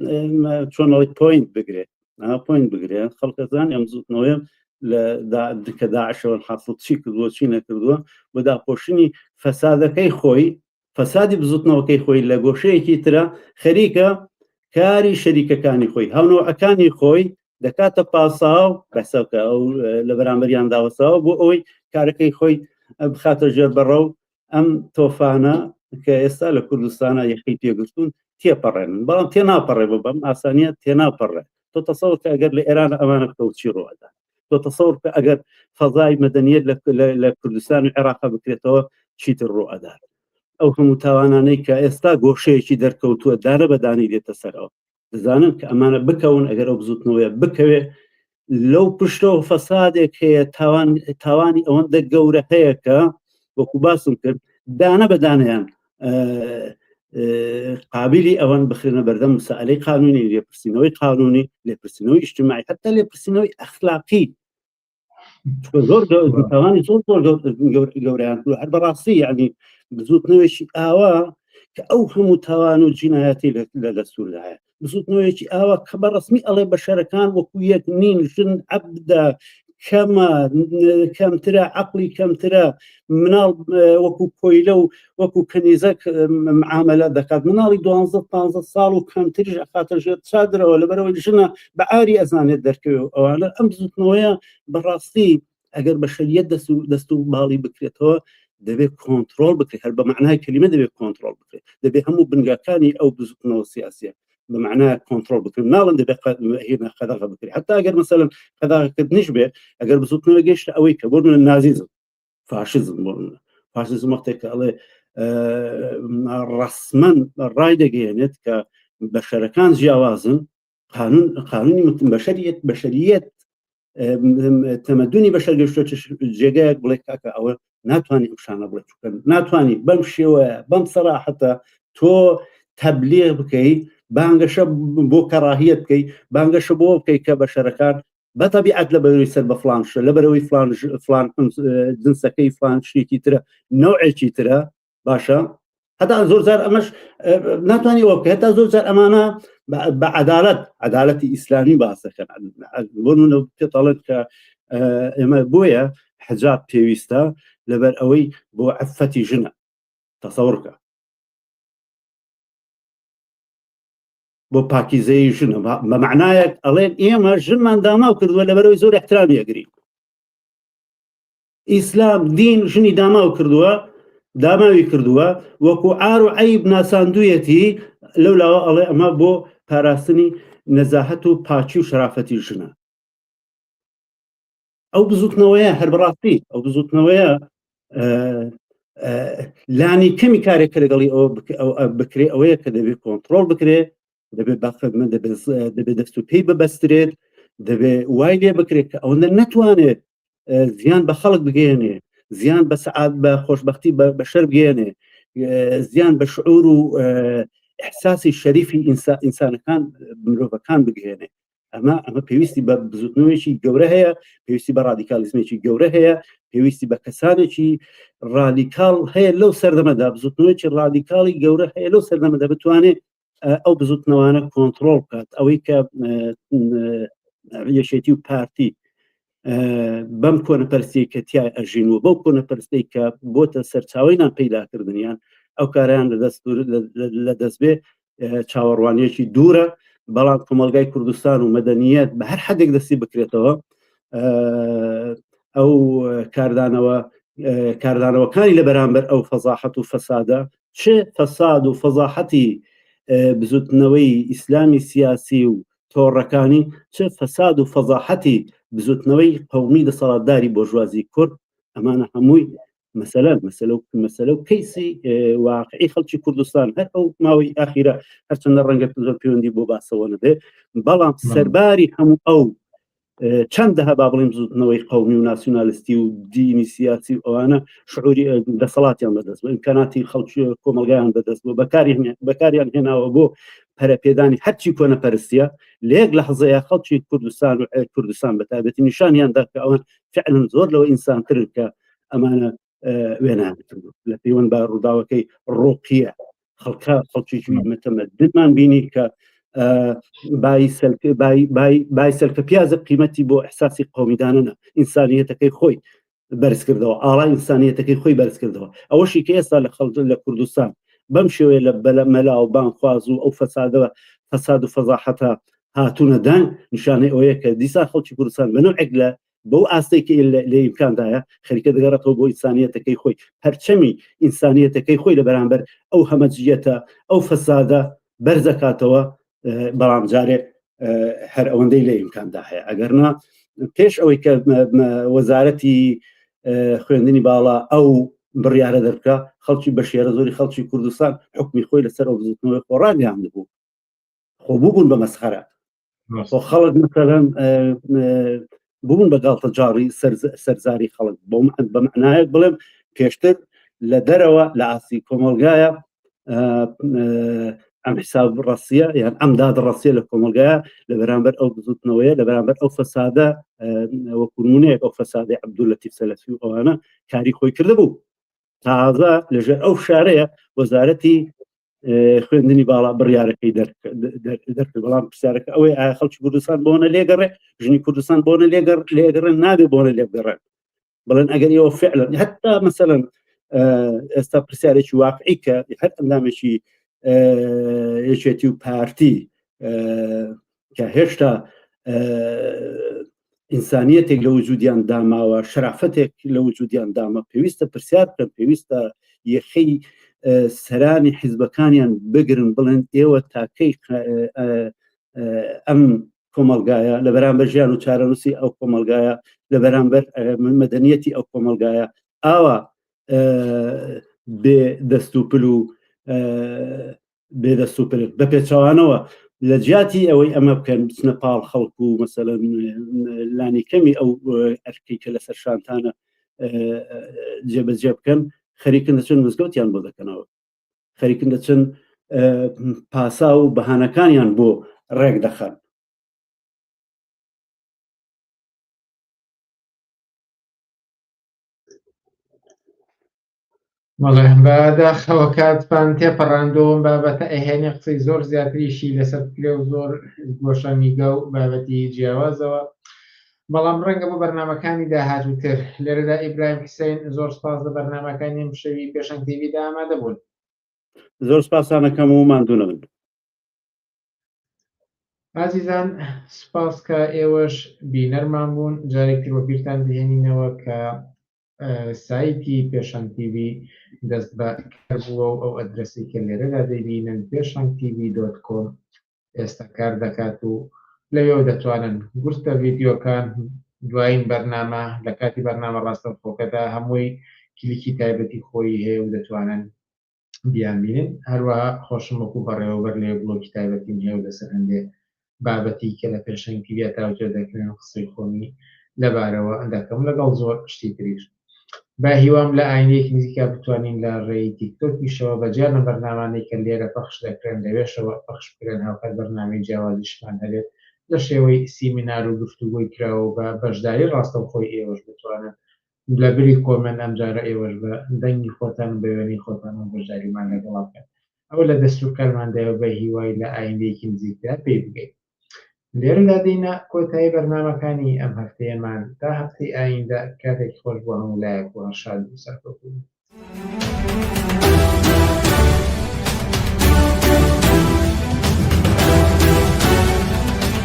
C: چۆنەوەی پۆینت بگرێت پۆینت بگرێت خەڵکەزان ئەم زوتنەوەی لە کە داعشەوە حاصل چی کردووە چی نەکردووە بۆ داپۆشنی فەسادەکەی خۆی فەسادی بزوتنەوەکەی خۆی لە گۆشەیەکی ترە خەریکە کاری شەریکەکانی خۆی هاونەوەەکانی خۆی دەکاتە پاساو بەسەکە ئەو لە بەرامبەریان داوەساوە بۆ ئەوەی کارەکەی خۆی بخاتە ژێر بەڕەو ئەم تۆفانە کە ئێستا لە کوردستانە یەخی پێگرتوون تێپەڕێن بەڵام تێناپەڕێ بۆ بەم ئاسانیە تێناپەڕێ تۆ تەسەوڕ کە ئەگەر لە ئێران ئەوانە کەوچی ڕۆدا تۆ تەسەوڕ کە ئەگەر فەزای مەدەنیەت لە کوردستان و عێراق بکرێتەوە چیتر ڕۆئەدا ئەو هەموو تاوانانەی کە ئێستا گۆشەیەکی دەرکەوتووە دانە بەدانی دێتە سەرەوە دەزانن کە ئەمانە بکەون ئەگەر ئەو بزوتنەوەیە بکەوێ لەو پشتەوە فەسادێک هەیە تاوانی ئەوەندە گەورە هەیە کە وەکو باسم کرد دانە بەدانیان قابلی ئەوەن بخرێنە بەردەم مسائلەی قانونی لێپرسینەوەی قانونی لێپرسینەوەی اجتماعی حتا لێپرسینەوەی ئەخلاقی زۆر تاوانی زۆر گەورەیان هەر بەڕاستی یعنی بزوتنەوەیکی ئاوا کە ئەو هەموو تاوان و جینایەتی لە دەستوردایە بزوتنەوەیکی ئاوا کە بە ڕسمی ئەڵێ بەشەرەکان وەکو یەک نین ژن عەبدە کەمە کەمترە عەقڵی کەمترە مناڵ وەکو کۆیلە و وەکو کەنیزەک معاملە دەکات مناڵی 12-15 ساڵ و کەمتریش ئەخاتە ژێر چادرەوە لەبەرەوەی ژنە بە ئاری ئەزانێت دەرکەوێ ئەوانە ئەم بزوتنەوەیە بەڕاستی ئەگەر بەشەریەت دەست و باڵی بکرێتەوە دەبێت کۆنتترۆل بکرێت هەر بە معنای کلمە دەبێت کۆنتترۆل بکرێت دەبێت هەموو بنگاکانی ئەو بزوتنەوە سیاسیە بمعنى كنترول بكري ناڵن دەبێت هنا قەدەغە بکرێت حتا ئەگەر مثلا قەدەغەکردنیش بێ ئەگەر بزوتنەوە گەیشتە ئەوەی کە بۆ من نازیزم فاشیزم وەختێک کە ئەڵێ ڕسمەن ڕای دەگەیەنێت کە بەشەرەکان جیاوازن قانونی بەشەریەت تەمەدونی بەشەر گەشتە جێگایەک بڵێ کاکە ئەوە ناتوانانی ئەوشانە بڵێ چکەن ناتوانانی بەم شێوەیە بەم سەراحەتە تۆ تەبلیغ بکەیت بانگەشە بۆ کەڕاهیەت بکەیت بانگەشە بۆ بکەیت کە بەشەرەکان بەتەبیعەت لەبەرەوەی سەر بە فلانشە لەبەرەوەی فلان جنسەکەی فلان شتێکی ترە نەوعێکی ترە باشە هەتا زۆر جار ئەمەش ناتوانانی ئەوە بکەیت هەتا زۆر جار ئەمانە بە عەدالەتی ئیسلامی باسەکەن بۆ پێڵێت کە ئێمە بۆیە حجاب پێویستە لەبەر ئەوەی بۆ عەفەتی ژنە تەسەوڕکە بۆ پاکیزەی ژنە بە معنایەک ئەڵێن ئێمە ژنمان داماو کردووە لەبەرەوەی زۆر احترامی ئەگرین ئیسلام دین ژنی داماو کردووە داماوی کردووە وەکو عار و عەیب ناساندوویەتی لەولاوە ئەڵێ ئەمە بۆ پاراستنی نەزاهەت و پاچی و شەرافەتی ژنە ئەو بزوتنەوەیە هەر بەڕاستی ئەو بزوتنەوەیە لانی کەمی کارێکە لەگەڵی ئەوە بکرێ ئەوەیە کە دەبێت کۆنتترۆل بکرێت دەبێت باخەمە دەبێت دەست و پێی ببەسترێت دەبێت وای لێ بکرێت کە ئەوەندە نەتوانێت زیان بە خەڵک بگەێنێ زیان بە سەعات بە خۆشبەختی بە شەر بگەێنێ زیان بە شعور و ئەحساسی شەریفی ئینسانەکان مرۆڤەکان بگەێنێ ئەمە پێویستی بە بزوتنەوەیکی گەورە هەیە پێویستی بە ڕادیکالیزمێکی گەورە هەیە پێویستی بە کەسانێکی ڕادیکاڵ هەیە لەو سەردەمەدا بزوتنەوەیکی ڕادیکاڵی گەورە هەیە لەو سەردەمەدا بتوانێت ئەو بزوتنەوانە کۆنتترۆل بکات ئەوەی کە یەشێتی و پارتی بەم کۆنەپەرستی کە تیا ئەژین و بەو کۆنەپەرستی کە بۆتە سەرچاوی نان پەیداکردنیان ئەو کاریان لە دەست بێ چاوەڕوانیەکی دوورە بەڵام کۆمەلگای کوردستان و مەدەنیەت بە هەر حدێک دەستی بکرێتەوە ئەو کاردانەوەکانی لە بەرامبەر ئەو فەزاحەت و فەسادە چه فەساد و فەزاحەتی بزوتنەوەی ئیسلامی سیاسی و تۆڕەکانی چه فەساد و فەزاحەتی بزوتنەوەی قەومی دەسەڵاتداری بۆژوازی کورد ئەمانە هەمووی مەسەلە و کەیسی واقعی خەڵکی کوردستان هەر ئەو ماوەی ئاخیرە هەرچەندە ڕەنگە زۆر پەیوەندی بۆ باسەوە نەبێ، بەڵام سەرباری هەموو ئەو چەندەها با بڵێم زوتنەوەی قەومی و ناسیۆنالیستی و دینی سیاسی و ئەوانە شعوری دەسەڵاتیان بەدەست بۆ ئیمکاناتی خەڵکی کۆمەلگایان بەدەست بۆ بەکاریان هێناوە بۆ پەرەپێدانی هەرچی کۆنەپەرستیە لە یەک لەحظەیە خەڵکی کوردستان و کوردستان بەتایبەتی نیشانیاندا کە ئەوان فعلا زۆر لەوە ئینسانترن کە ئەمانە وێنان لە پەیوەند بە ڕووداوەکەی ڕۆقیە خەڵکیی متەمەدنمان بینی کە بای سەرکە پیازە قیمەتی بۆ ئەحساسی قەومیدانە ئینسانیەتەکەی خۆی بەرز کردەوە، ئاڵای ئینسانیەتەکەی خۆی بەرز کردەوە. ئەوەشی کە ئێستا لە خەڵک لە کوردستان بەم شێوەیە لە بەلە مەلا و بانخواز و ئەو فەساد و فەزاحەتە هاتوونەدان نیشانەی ئەوەیە کە دیسان خەڵکی کوردستان بەنەوعێک لە بەو ئاستێکی لە ئیمکاندایە خەریکە دەگەڕێتەوە بۆ ئینسانیەتەکەی خۆی، پەرچەمی ئینسانیەتەکەی خۆی لە بەرامبەر ئەو هەمەجیەتە ئەو فەسادە بەرزەکاتەوە. بەڵام جارێ هەر ئەوەندەی لە ئیمکاندا هەیە ئەگەرنا پێش ئەوەی کە وەزارەتی خوێندنی باڵا ئەو بڕیارە دەرکە خەڵکی بەشێرە زۆری خەڵکی کوردستان حکمی خۆی لەسەر ئەو بزوتنەوەی خۆڕانیان بوو خۆ بوون بە مەسخەرە خەڵک مثلەن بوون بە گاڵتە جاڕی سەرزاری خەڵک بە معنایەک بڵێم پێشتر لە دەرەوە لە ئاسی کۆمەلگایە ئەم حساب ڕاستیە یان ئەم داد ڕاستیە لە کۆمەلگایە لە بەرامبەر ئەو بزوتنەوەیە لە بەرامبەر ئەو فەسادە وەکوونونەیە ئەو فەسادی عەبدولەتیف سەلەفی و ئەوانە کاری خۆی کرده بوو. تازە لەژێر ئەو شارەیە وەزارەتی خوێندنی باڵا بڕیارەکەی دەرکرد، بەڵام پرسیارەکە ئەوەی ئایا خەڵکی کوردستان بۆنە لێگەڕێ ژنی کوردستان بۆنە لێگەڕێن نابێ بۆنە لێگەڕێن بڵێن ئەگەر ئەوە فعلا حتا مەسەلەن ئێستا پرسیارێکی واقعی کە هەر ئەندامێکی یەکێتی و پارتی کە هێشتا ئینسانیەتێک لە وجودیان داماوە شرافەتێک لە وجودیان دامە پێویستە پرسیار بکەن، پێویستە یەخەی سەرانی حیزبەکانیان بگرن بڵێن ئێوە تاکەی ئەم کۆمەلگایە لە بەرامبەر ژیان و چارەنووسی ئەو کۆمەلگایە لە بەرامبەر مەدەنیەتی ئەو کۆمەلگایە ئاوا بێ دەست و پل و بێدەست و پلت بە پێچەوانەوە لە جیاتی ئەوەی ئەمە بکەن بچنە پاڵ خەڵکو و مەسەلەن لانی کەمی ئەو ئەرکی کە لەسەر شانتانە جێبەجێ بکەن خەریکن دەچن مزگەوتیان بۆ دەکەنەوە، خەریکن دەچن پاسا و بەهانەکانیان بۆ ڕێک دەخەن.
A: بەداخەوە کاتپان تێپەڕاندەوە بابەتە ئەهێنێ قسەی زۆر زیاتریشی لەسەر پلێ و زۆر گۆشەمیگە و بابەتی جیاوازەوە، بەڵام ڕەنگە بۆ بەرنامەکانی داهاتووتر. لێرەدا ئیبراهیم حوسێن زۆر سپاس لە بەرنامەکانی ئەم شەوی پێشەنگ تیڤیدا ئامادە بوون.
C: زۆر سپاسانەکەم و ماندوونەوەن.
A: ئازیزان سپاس کە ئێوەش بینەرمان بوون. جارێکتر بۆ بیرتان بهێنینەوە کە سایتی پێشەنگ تیڤی دەست بە کار بووە و ئەو ئەدرەسی کە لێرەدا دەبینن پێشەنگتیڤی.com ئێستا کار دەکات و لەوێ دەتوانن گورتە ڤیدیۆکان دوایین بەرنامە لە کاتی بەرنامە ڕاستەوخۆکەدا هەمووی کلیکی تایبەتی خۆی هەیە و دەتوانن بیان بینن. هەروەها خۆشم وەکو بەڕێوەبەر لێ بڵۆکی تایبەتیم هەیە و لەسەر هەندێک بابەتی کە لە پێشەنگ تیڤی تاوتێ دەکرێن قسەی خۆمی لەبارەوە دەکەم لەگەڵ زۆر شتی تریش. با هیوام لە ئاینەیەکی نزیکا بتوانین لە ڕێی تیکتۆکیشەوە بەجیان لە بەرنامانەی کە لێرە پەخش دەکرێن لەوێشەوە پەخش بکرێن هاوکات بەرنامەی جیاوازیشمان هەبێت لە شێوەی سیمینار و گفتوگۆی کراوە بە بەشداری ڕاستەوخۆی ئێوەش بتوانن لە بری کۆمنت ئەمجارە ئێوەش بە دەنگی خۆتان بە وێنەی خۆتان و بەشداریمان لەگەڵا بکەن. ئەوە لە دەستورکارماندایە بە هیوای لە ئاینەیەکی نزیکدا پێی بگەین. لێرەدا دێینە کۆتایی بەرنامەکانی ئەم هەفتەیەمان تا هەفتەی ئایندا کاتێکی خۆش بۆ هەموو لایەک و هەشاد و سەرکەوتوو.